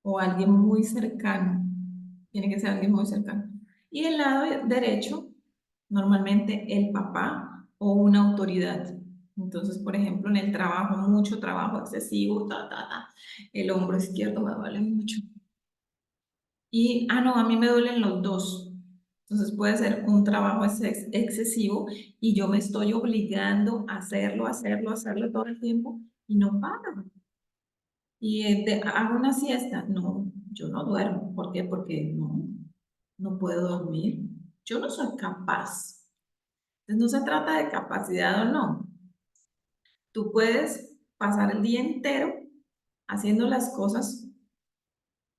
o alguien muy cercano. Tiene que ser alguien muy cercano. Y el lado derecho, normalmente el papá o una autoridad. Entonces, por ejemplo, en el trabajo, mucho trabajo excesivo, el hombro izquierdo me duele mucho. Y, no, a mí me duelen los dos. Entonces puede ser un trabajo excesivo y yo me estoy obligando a hacerlo, hacerlo, hacerlo todo el tiempo y no paro. Y hago una siesta. No, yo no duermo. ¿Por qué? Porque no puedo dormir. Yo no soy capaz. Entonces no se trata de capacidad o no. Tú puedes pasar el día entero haciendo las cosas,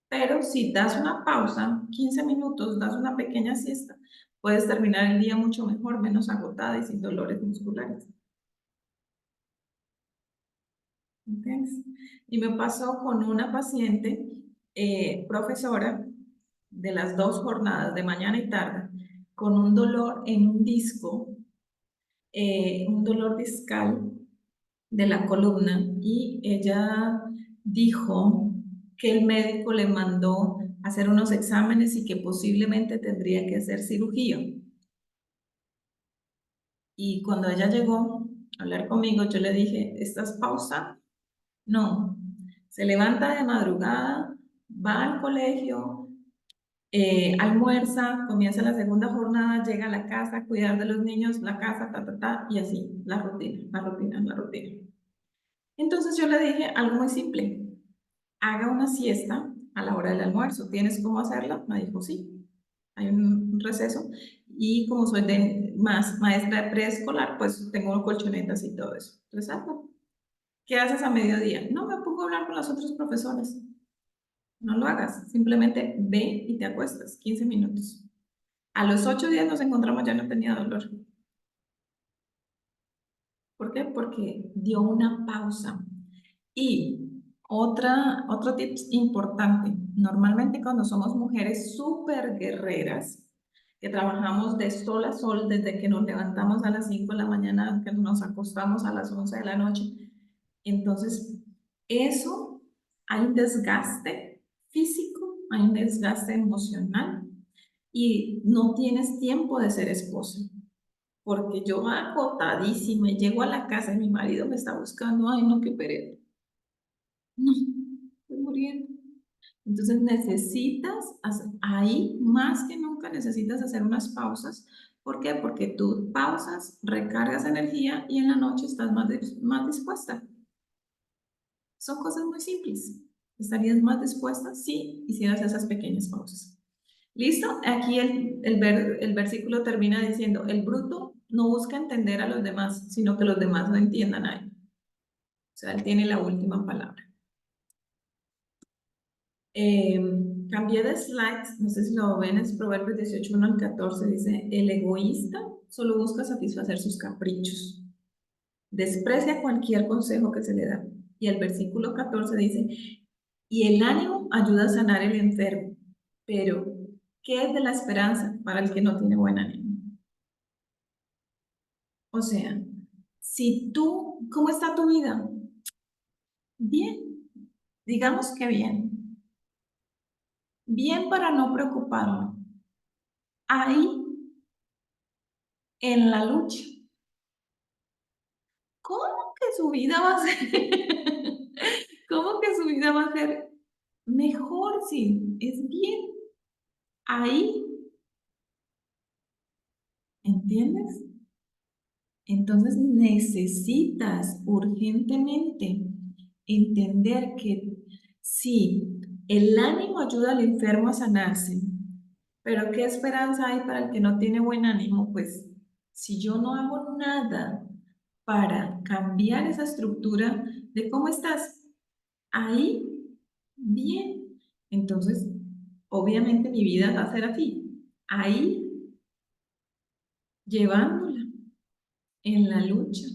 pero si das una pausa, 15 minutos, das una pequeña siesta, puedes terminar el día mucho mejor, menos agotada y sin dolores musculares. ¿Entiendes? Y me pasó con una paciente, profesora, de las 2 jornadas, de mañana y tarde, con un dolor en un disco, un dolor discal de la columna, y ella dijo que el médico le mandó hacer unos exámenes y que posiblemente tendría que hacer cirugía. Y cuando ella llegó a hablar conmigo, yo le dije, ¿estás pausando? No. Se levanta de madrugada, va al colegio, almuerza, comienza la segunda jornada, llega a la casa, a cuidar de los niños, la casa, y así, la rutina, la rutina, la rutina. Entonces yo le dije algo muy simple, haga una siesta a la hora del almuerzo. ¿Tienes cómo hacerla? Me dijo, sí, hay un receso. Y como soy más maestra de preescolar, pues tengo colchonetas y todo eso. Entonces, ¿qué haces a mediodía? No, me pongo a hablar con las otras profesoras. No lo hagas, simplemente ve y te acuestas, 15 minutos. A los 8 días nos encontramos, ya no tenía dolor. ¿Por qué? Porque dio una pausa. Y otro tip importante, normalmente cuando somos mujeres súper guerreras, que trabajamos de sol a sol desde que nos levantamos a las 5 de la mañana, que nos acostamos a las 11 de la noche, entonces eso hay un desgaste físico, hay un desgaste emocional y no tienes tiempo de ser esposa. Porque yo agotadísima y llego a la casa y mi marido me está buscando, ay no, qué pereza. No, estoy muriendo. Entonces necesitas, ahí más que nunca necesitas hacer unas pausas. ¿Por qué? Porque tú pausas, recargas energía y en la noche estás más dispuesta. Son cosas muy simples. ¿Estarías más dispuesta si hicieras esas pequeñas pausas? ¿Listo? Aquí el versículo termina diciendo, el bruto no busca entender a los demás, sino que los demás no entiendan a él. O sea, él tiene la última palabra. Cambié de slides, no sé si lo ven, es Proverbios 18, 1 al 14, dice, el egoísta solo busca satisfacer sus caprichos, desprecia cualquier consejo que se le da. Y el versículo 14 dice, y el ánimo ayuda a sanar el enfermo, pero ¿qué es de la esperanza para el que no tiene buen ánimo? O sea, si tú, ¿cómo está tu vida? Bien, digamos que bien. Bien para no preocuparlo. Ahí, en la lucha. ¿Cómo que su vida va a ser? ¿Cómo que su vida va a ser mejor si es bien? Ahí, ¿entiendes? Entonces necesitas urgentemente entender que sí, el ánimo ayuda al enfermo a sanarse, pero ¿qué esperanza hay para el que no tiene buen ánimo? Pues si yo no hago nada para cambiar esa estructura de cómo estás ahí, bien, entonces obviamente mi vida va a ser así, ahí, llevándola en la lucha.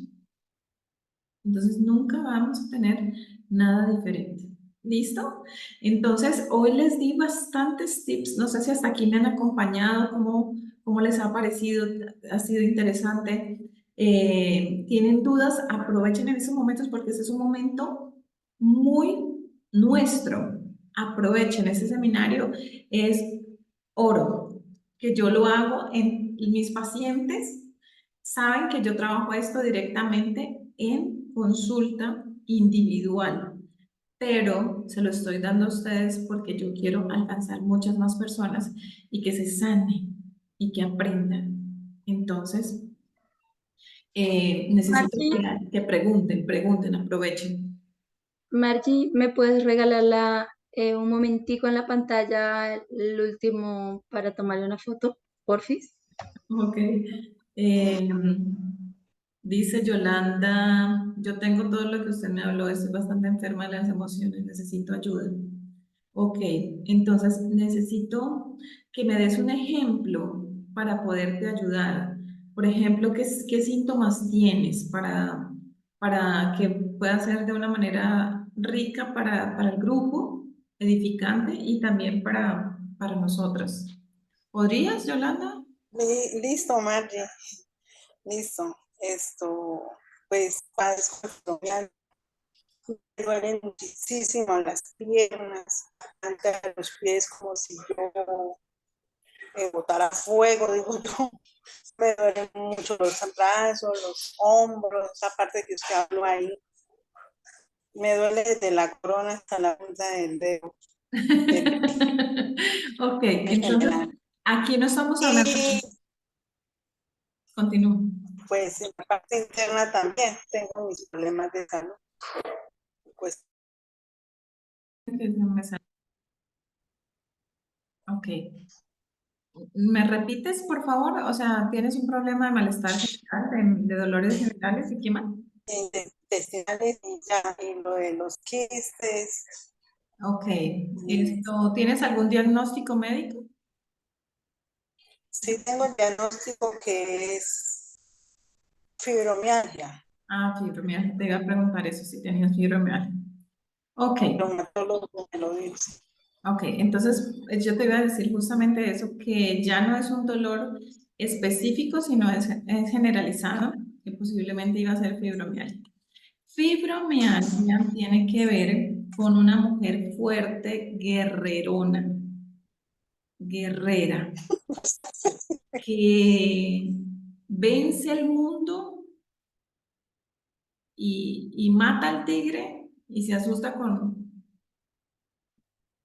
Entonces nunca vamos a tener nada diferente. ¿Listo? Entonces hoy les di bastantes tips. No sé si hasta aquí me han acompañado, cómo les ha parecido, ha sido interesante. ¿Tienen dudas? Aprovechen en esos momentos porque ese es un momento muy nuestro. Aprovechen, ese seminario es oro, que yo lo hago en mis pacientes. Saben que yo trabajo esto directamente en consulta individual, pero se lo estoy dando a ustedes porque yo quiero alcanzar muchas más personas y que se sanen y que aprendan. Entonces, necesito Margie, que pregunten, aprovechen. Margie, ¿me puedes regalar un momentico en la pantalla, el último, para tomarle una foto, porfis? Ok. Eh, Dice Yolanda, yo tengo todo lo que usted me habló, estoy bastante enferma de las emociones, necesito ayuda. Ok, entonces necesito que me des un ejemplo para poderte ayudar. Por ejemplo, ¿qué síntomas tienes para que pueda ser de una manera rica para el grupo, edificante y también para nosotras? ¿Podrías, Yolanda? Listo, Margie, listo. Pues padezco abdominal, me duelen muchísimo las piernas, la planta de los pies como si yo botar a fuego, digo yo. Me duelen mucho los brazos, los hombros, esa parte que usted habló ahí. Me duele desde la corona hasta la punta del dedo. Ok, En entonces general. aquí no estamos hablando. Y Continúo. pues en la parte interna también tengo mis problemas de salud. Pues Ok. ¿Me repites, por favor? O sea, ¿tienes un problema de malestar general, de dolores generales y qué más? intestinales y ya, y lo de los quistes. Ok. ¿Tienes algún diagnóstico médico? Sí tengo el diagnóstico que es fibromialgia. Ah, fibromialgia. Te iba a preguntar eso, si tenías fibromialgia. Ok. El reumatólogo me lo dice. Ok, entonces yo te iba a decir justamente eso, que ya no es un dolor específico, sino es generalizado, que posiblemente iba a ser fibromialgia. Fibromialgia tiene que ver con una mujer fuerte, guerrerona, guerrera, que vence al mundo y mata al tigre y se asusta con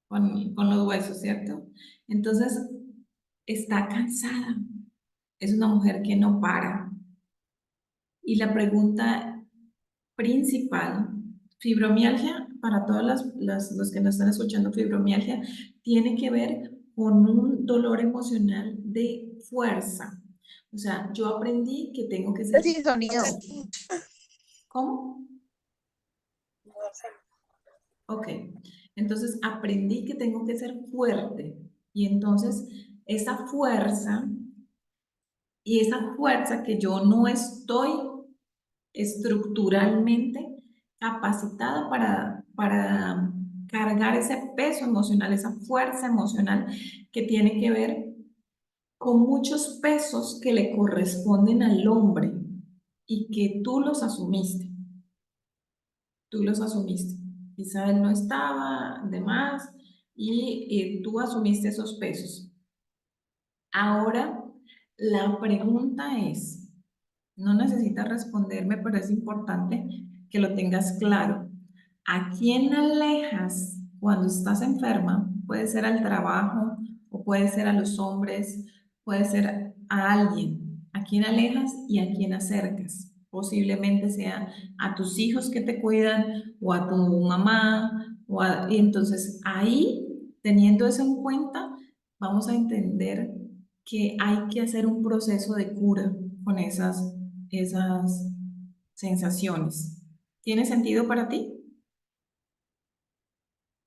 los huesos, ¿cierto? Entonces, está cansada. Es una mujer que no para. Y la pregunta principal, fibromialgia, para todos los que nos están escuchando, fibromialgia tiene que ver con un dolor emocional de fuerza. O sea, yo aprendí que tengo que ser... Sin sonido. ¿Cómo? No sé. Ok, entonces aprendí que tengo que ser fuerte y entonces esa fuerza que yo no estoy estructuralmente capacitada para cargar ese peso emocional, esa fuerza emocional que tiene que ver con muchos pesos que le corresponden al hombre y que tú los asumiste. Tú los asumiste. Quizá él no estaba, de más, y tú asumiste esos pesos. Ahora, la pregunta es, no necesitas responderme, pero es importante que lo tengas claro. ¿A quién alejas cuando estás enferma? Puede ser al trabajo o puede ser a los hombres, puede ser a alguien. ¿A quién alejas y a quién acercas? Posiblemente sea a tus hijos que te cuidan o a tu mamá. Y entonces ahí, teniendo eso en cuenta, vamos a entender que hay que hacer un proceso de cura con esas sensaciones. ¿Tiene sentido para ti?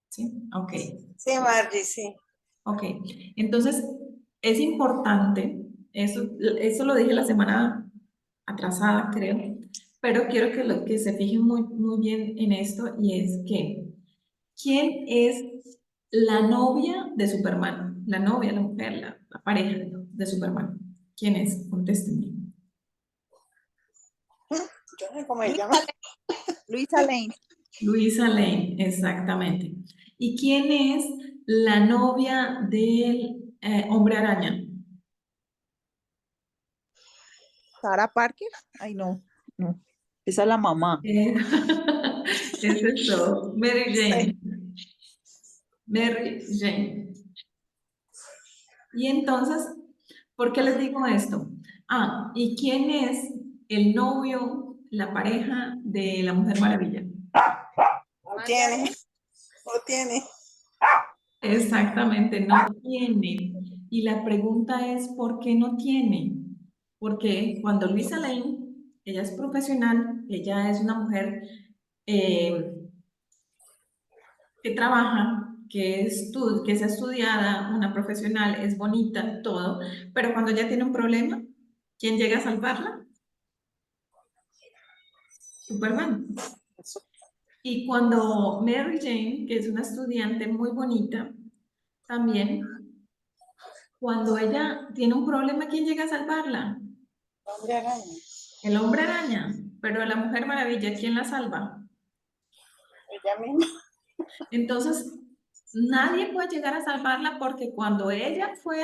Sí, ok, Sí, Margie, sí. ok. Entonces, es importante, eso lo dije la semana atrasada, creo, pero quiero que se fijen muy bien en esto y es que, ¿quién es la novia de Superman? La novia, la mujer, la pareja de Superman. ¿Quién es? Contéstenme. Yo no sé cómo se llama. Luisa Lane. Luisa Lane, exactamente. ¿Y quién es la novia del Hombre Araña? Sarah Parker. Ay, no, no. Esa es la mamá. Eso es todo. Mary Sí. Jane. Mary Jane. Y entonces, ¿por qué les digo esto? Ah, ¿y quién es el novio, la pareja de la Mujer Maravilla? No tiene, no tiene. Exactamente, no tiene. Y la pregunta es, ¿por qué no tiene? Porque cuando Luisa Lane, ella es profesional, ella es una mujer eh, que trabaja, que es estudiada, una profesional, es bonita, todo, pero cuando ella tiene un problema, ¿quién llega a salvarla? Superman. Y cuando Mary Jane, que es una estudiante muy bonita, también, cuando ella tiene un problema, ¿quién llega a salvarla? Hombre araña. El hombre araña, pero a la Mujer Maravilla, ¿quién la salva? Ella misma. Entonces, Nadie puede llegar a salvarla porque cuando ella fue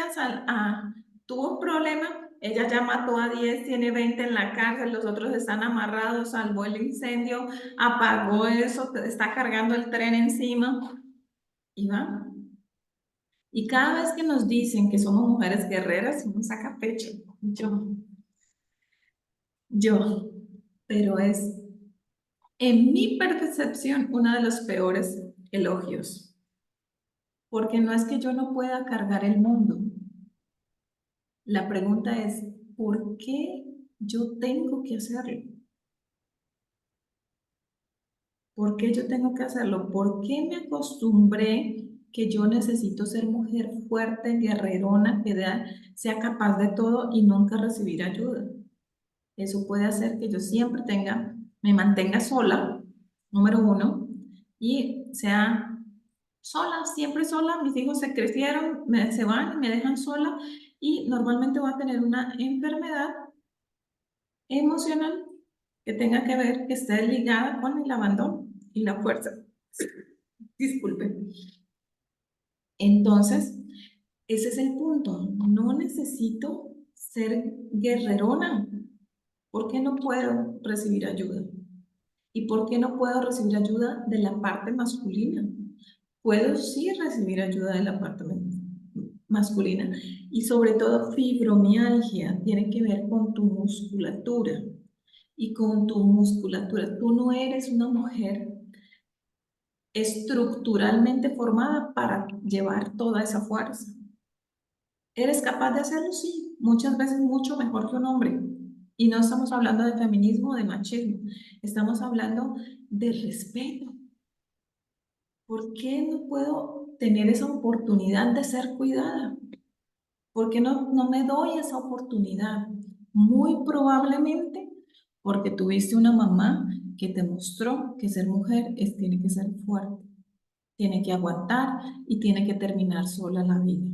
tuvo un problema, ella ya mató a 10, tiene 20 en la cárcel, los otros están amarrados, salvó el incendio, apagó eso, está cargando el tren encima y va. Y cada vez que nos dicen que somos mujeres guerreras, uno saca pecho. Yo, pero es, en mi percepción, uno de los peores elogios. Porque no es que yo no pueda cargar el mundo. La pregunta es, ¿por qué yo tengo que hacerlo? ¿Por qué yo tengo que hacerlo? ¿Por qué me acostumbré que yo necesito ser mujer fuerte, guerrerona, que sea capaz de todo y nunca recibir ayuda? Eso puede hacer que yo siempre me mantenga sola, número uno, y sea sola, siempre sola. Mis hijos se crecieron, se van y me dejan sola y normalmente voy a tener una enfermedad emocional que tenga que ver, que esté ligada con el abandono y la fuerza. Disculpe. Entonces, ese es el punto. No necesito ser guerrerona. ¿Por qué no puedo recibir ayuda? ¿Y por qué no puedo recibir ayuda de la parte masculina? Puedo sí recibir ayuda de la parte masculina. Y sobre todo fibromialgia tiene que ver con tu musculatura. Y con tu musculatura. Tú no eres una mujer estructuralmente formada para llevar toda esa fuerza. ¿Eres capaz de hacerlo? Sí, muchas veces mucho mejor que un hombre. Y no estamos hablando de feminismo o de machismo, estamos hablando de respeto. ¿Por qué no puedo tener esa oportunidad de ser cuidada? ¿Por qué no me doy esa oportunidad? Muy probablemente porque tuviste una mamá que te mostró que ser mujer tiene que ser fuerte, tiene que aguantar y tiene que terminar sola la vida.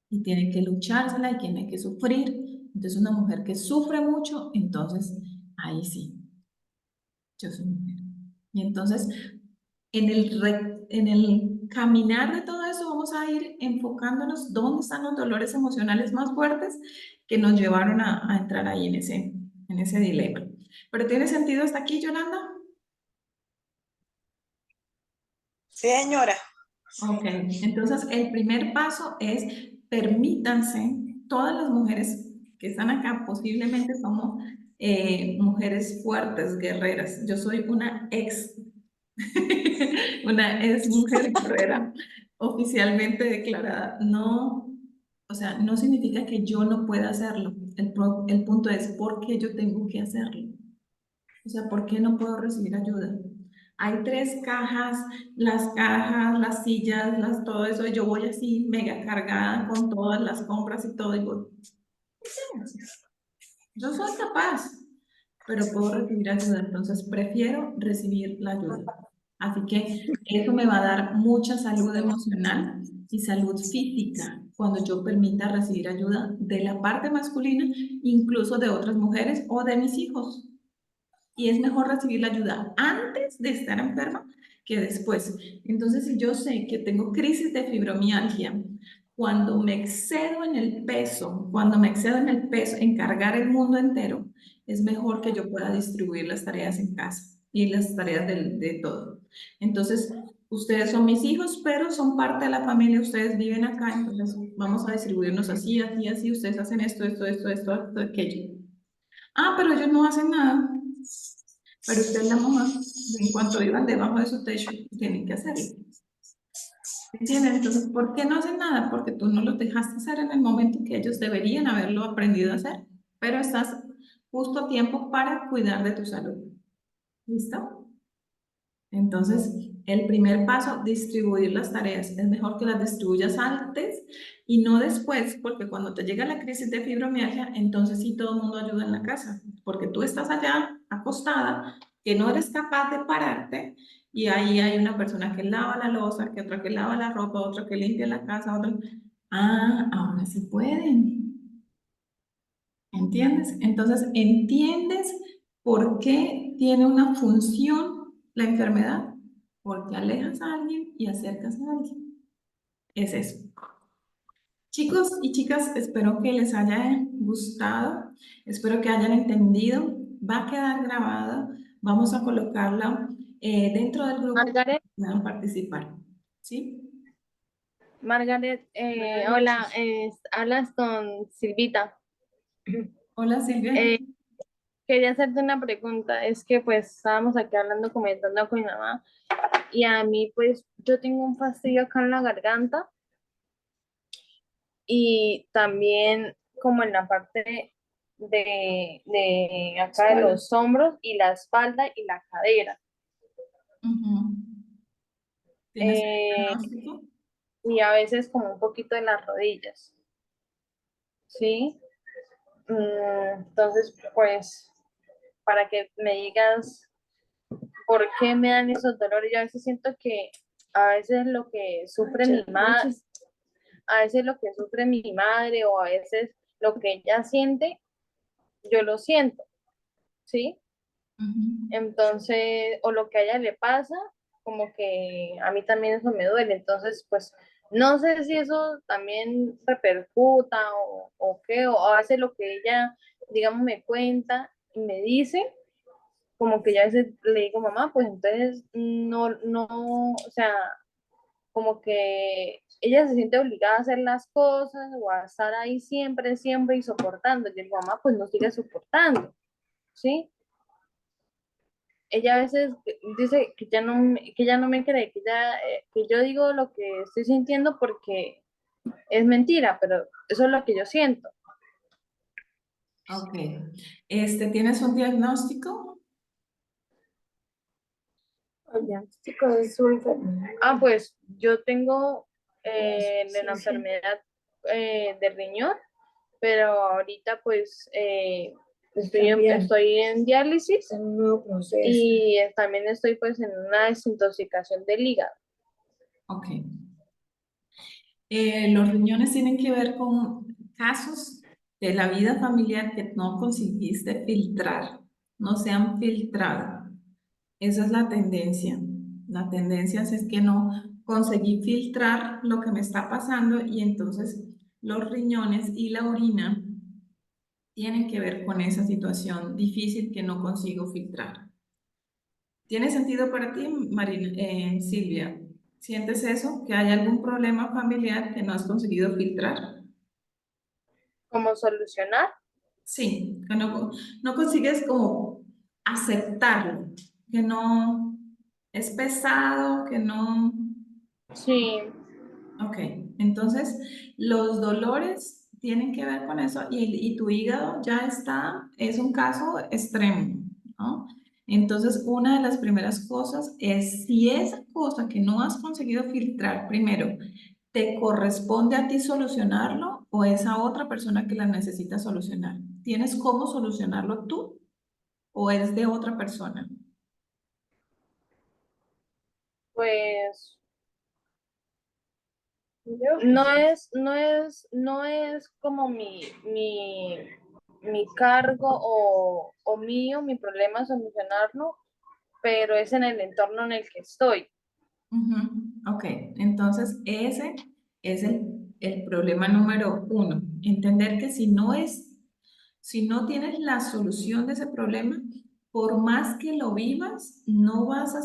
Y tiene que luchársela y tiene que sufrir. Entonces una mujer que sufre mucho, entonces ahí sí, yo soy mujer. Y entonces en el caminar de todo eso vamos a ir enfocándonos dónde están los dolores emocionales más fuertes que nos llevaron a entrar ahí en ese dilema. ¿Pero tiene sentido hasta aquí, Yolanda? Sí, señora. Ok, entonces el primer paso es permítanse, todas las mujeres que están acá posiblemente somos mujeres fuertes, guerreras. Yo soy una ex mujer guerrera oficialmente declarada. No, o sea, no significa que yo no pueda hacerlo. El punto es por qué yo tengo que hacerlo. O sea, ¿por qué no puedo recibir ayuda? Hay 3 cajas, las sillas, todo eso. Yo voy así mega cargada con todas las compras y todo. Y digo, yo soy capaz, pero puedo recibir ayuda. Entonces prefiero recibir la ayuda. Así que eso me va a dar mucha salud emocional y salud física cuando yo permita recibir ayuda de la parte masculina, incluso de otras mujeres o de mis hijos. Y es mejor recibir la ayuda antes de estar enferma que después. Entonces, si yo sé que tengo crisis de fibromialgia, cuando me excedo en el peso, en cargar el mundo entero, es mejor que yo pueda distribuir las tareas en casa y las tareas de todo. Entonces, ustedes son mis hijos, pero son parte de la familia, ustedes viven acá, entonces vamos a distribuirnos así, así, así, ustedes hacen esto, aquello. Ah, pero ellos no hacen nada. Pero usted es la mamá, en cuanto vivan debajo de su techo, tienen que hacerlo. ¿Entienden? Entonces, ¿por qué no hacen nada? Porque tú no los dejaste hacer en el momento que ellos deberían haberlo aprendido a hacer. Pero estás justo a tiempo para cuidar de tu salud. ¿Listo? Entonces, el primer paso, distribuir las tareas. Es mejor que las distribuyas antes y no después, porque cuando te llega la crisis de fibromialgia, entonces sí todo el mundo ayuda en la casa, porque tú estás allá acostada, que no eres capaz de pararte, y ahí hay una persona que lava la loza, que otra que lava la ropa, otra que limpia la casa, otra... Ah, ahora sí pueden. ¿Entiendes? Entonces, ¿entiendes por qué tiene una función la enfermedad? porque alejas a alguien y acercas a alguien. Es eso. Chicos y chicas, espero que les haya gustado, espero que hayan entendido. Va a quedar grabada, vamos a colocarla dentro del grupo para Margaret, que puedan participar. ¿Sí? Margaret, hola, hablas con Silvita. Hola Silvia. Eh, Quería hacerte una pregunta, es que pues estábamos aquí hablando, comentando con mi mamá y a mí pues yo tengo un fastidio acá en la garganta y también como en la parte de acá de los hombros y la espalda y la cadera. Ujú. ¿Tienes Eh, diagnóstico? y a veces como un poquito en las rodillas, ¿sí? Entonces, pues, para que me digas por qué me dan esos dolores, yo a veces siento que a veces lo que sufre mi madre, a veces lo que sufre mi madre o a veces lo que ella siente, yo lo siento, ¿sí? Ujú. Entonces, o lo que a ella le pasa, como que a mí también eso me duele. Entonces, pues, no sé si eso también repercuta o qué, o a veces lo que ella, digamos, me cuenta y me dice, como que ya a veces le digo, mamá, pues entonces no, o sea, como que ella se siente obligada a hacer las cosas o a estar ahí siempre, siempre y soportando. Y yo digo, mamá, pues no sigue soportando, ¿sí? Ella a veces dice que ya no me cree, que yo digo lo que estoy sintiendo porque es mentira, pero eso es lo que yo siento. Ok. ¿Tienes un diagnóstico? Ah, pues yo tengo de la enfermedad del riñón, pero ahorita pues estoy en diálisis y también estoy pues en una desintoxicación del hígado. Ok. Los riñones tienen que ver con casos de la vida familiar que no conseguiste filtrar, no se han filtrado. Esa es la tendencia. La tendencia es que no conseguí filtrar lo que me está pasando y entonces los riñones y la orina tienen que ver con esa situación difícil que no consigo filtrar. ¿Tiene sentido para ti, Marina, Silvia? ¿Sientes eso? ¿Que hay algún problema familiar que no has conseguido filtrar? ¿Cómo solucionar? Sí, que no consigues como aceptarlo, que no es pesado, que no... Sí, Ok, entonces los dolores tienen que ver con eso y tu hígado ya está, es un caso extremo, ¿no? Entonces, una de las primeras cosas es si esa cosa que no has conseguido filtrar primero, ¿te corresponde a ti solucionarlo o es a otra persona que la necesita solucionar? ¿Tienes cómo solucionarlo tú o es de otra persona? pues no es como mi cargo o mío, mi problema solucionarlo, pero es en el entorno en el que estoy. Ujú. Ok, entonces ese es el problema número uno. Entender que si no tienes la solución de ese problema, por más que lo vivas, no vas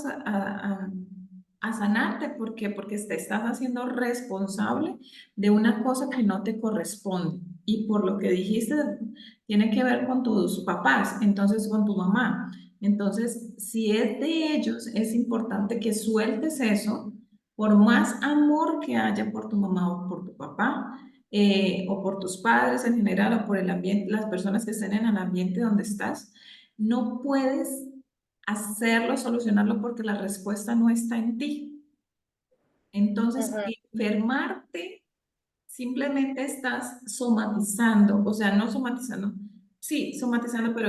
a sanarte. ¿Por qué? Porque te estás haciendo responsable de una cosa que no te corresponde. Y por lo que dijiste, tiene que ver con tus papás, entonces con tu mamá. Entonces, si es de ellos, es importante que sueltes eso, por más amor que haya por tu mamá o por tu papá, o por tus padres en general, o por el ambiente, las personas que estén en el ambiente donde estás, no puedes hacerlo, solucionarlo porque la respuesta no está en ti. Entonces, Ujú. enfermarte simplemente estás somatizando, o sea, no somatizando, sí, somatizando, pero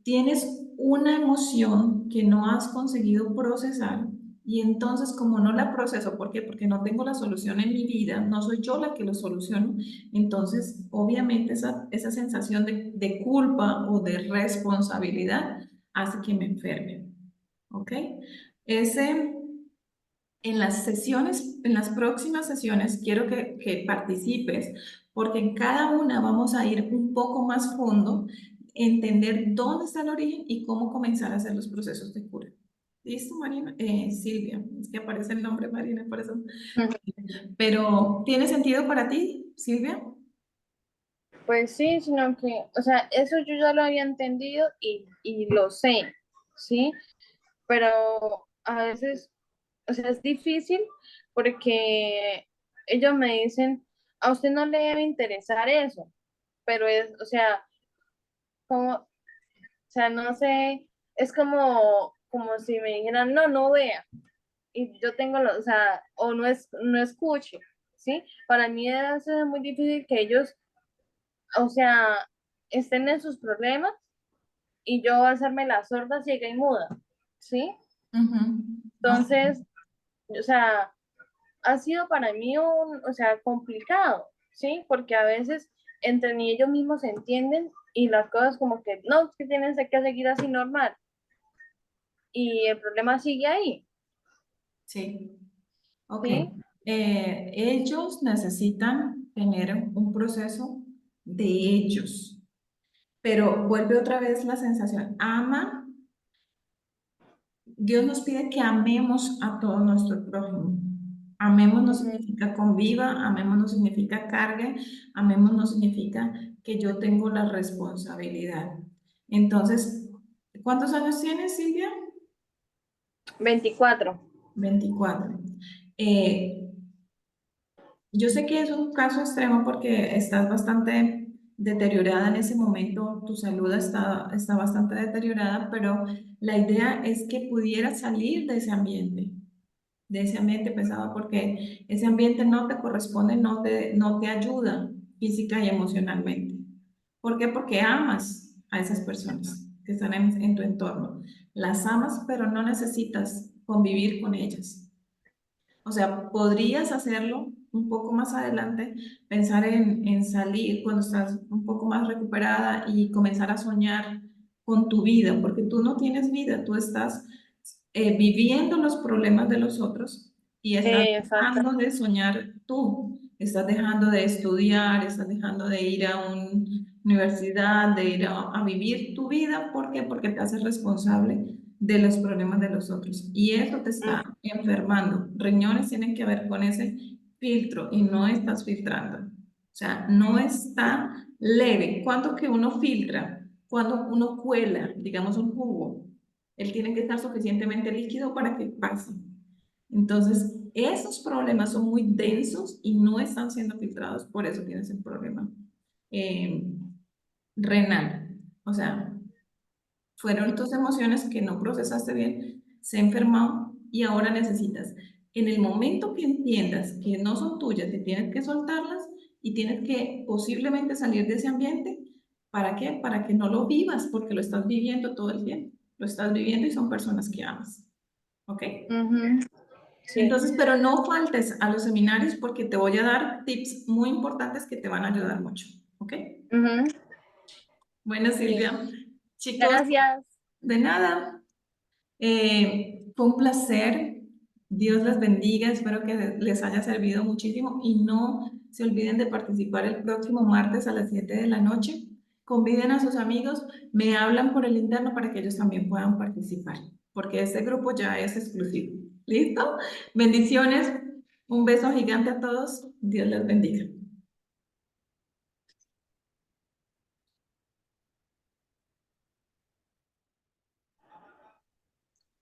tienes una emoción que no has conseguido procesar y entonces como no la proceso, ¿por qué? Porque no tengo la solución en mi vida, no soy yo la que lo soluciono, entonces obviamente esa sensación de culpa o de responsabilidad hace que me enferme, ¿ok? Ese En las sesiones, en las próximas sesiones, quiero que participes, porque en cada una vamos a ir un poco más fondo, entender dónde está el origen y cómo comenzar a hacer los procesos de cura. ¿Listo, Marina? Silvia, es que aparece el nombre Marina, por eso. Pero, ¿tiene sentido para ti, Silvia? Pues sí, sino que, o sea, eso yo ya lo había entendido y lo sé, ¿sí? Pero a veces, o sea, es difícil porque ellos me dicen, a usted no le debe interesar eso, pero es, o sea, no sé, es como si me dijeran, no, no vea, y yo tengo, o sea, o no escuche, ¿sí? Para mí es muy difícil que ellos, o sea, estén en sus problemas y yo hacerme la sorda, ciega y muda, ¿sí? Ujú. Entonces, o sea, ha sido para mí o sea, complicado, ¿sí? Porque a veces entre ni ellos mismos se entienden y las cosas como que, no, es que tienen que seguir así normal y el problema sigue ahí, Sí. Ok. ¿sí? Ellos necesitan tener un proceso de ellos, pero vuelve otra vez la sensación. Ama, Dios nos pide que amemos a todo nuestro prójimo. Amemos no Ujú. significa conviva, amemos no significa cargue, amemos no significa que yo tengo la responsabilidad. Entonces, ¿cuántos años tienes, Silvia? 24. 24. Eh, Yo sé que es un caso extremo porque estás bastante deteriorada en ese momento, tu salud está bastante deteriorada, pero la idea es que pudieras salir de ese ambiente pesado, porque ese ambiente no te corresponde, no te ayuda física y emocionalmente. ¿Por qué? Porque amas a esas personas que están en tu entorno. Las amas, pero no necesitas convivir con ellas. O sea, podrías hacerlo un poco más adelante, pensar en salir cuando estás un poco más recuperada y comenzar a soñar con tu vida, porque tú no tienes vida, tú estás viviendo los problemas de los otros y estás Exacto. dejando de soñar tú, estás dejando de estudiar, estás dejando de ir a una universidad, de ir a vivir tu vida. ¿Por qué? Porque te haces responsable de los problemas de los otros y eso te está Mm, enfermando. Riñones tienen que ver con ese filtro y no estás filtrando. O sea, no está leve. ¿Cuánto que uno filtra? Cuando uno cuela, digamos, un jugo, él tiene que estar suficientemente líquido para que pase. Entonces, esos problemas son muy densos y no están siendo filtrados, por eso tienes el problema eh, renal. O sea, fueron tus emociones que no procesaste bien, se enfermó y ahora necesitas. En el momento que entiendas que no son tuyas y tienes que soltarlas y tienes que posiblemente salir de ese ambiente, ¿para qué? Para que no lo vivas, porque lo estás viviendo todo el tiempo. Lo estás viviendo y son personas que amas. ¿Ok? ujú, sí. Entonces, pero no faltes a los seminarios porque te voy a dar tips muy importantes que te van a ayudar mucho. ¿Ok? Ujú, Bueno, sí. Silvia, chicos, Gracias. de nada. Fue un placer. Dios les bendiga. Espero que les haya servido muchísimo y no se olviden de participar el próximo martes a las 7 de la noche. Conviden a sus amigos, me hablan por el interno para que ellos también puedan participar, porque este grupo ya es exclusivo. ¿Listo? Bendiciones. Un beso gigante a todos. Dios les bendiga.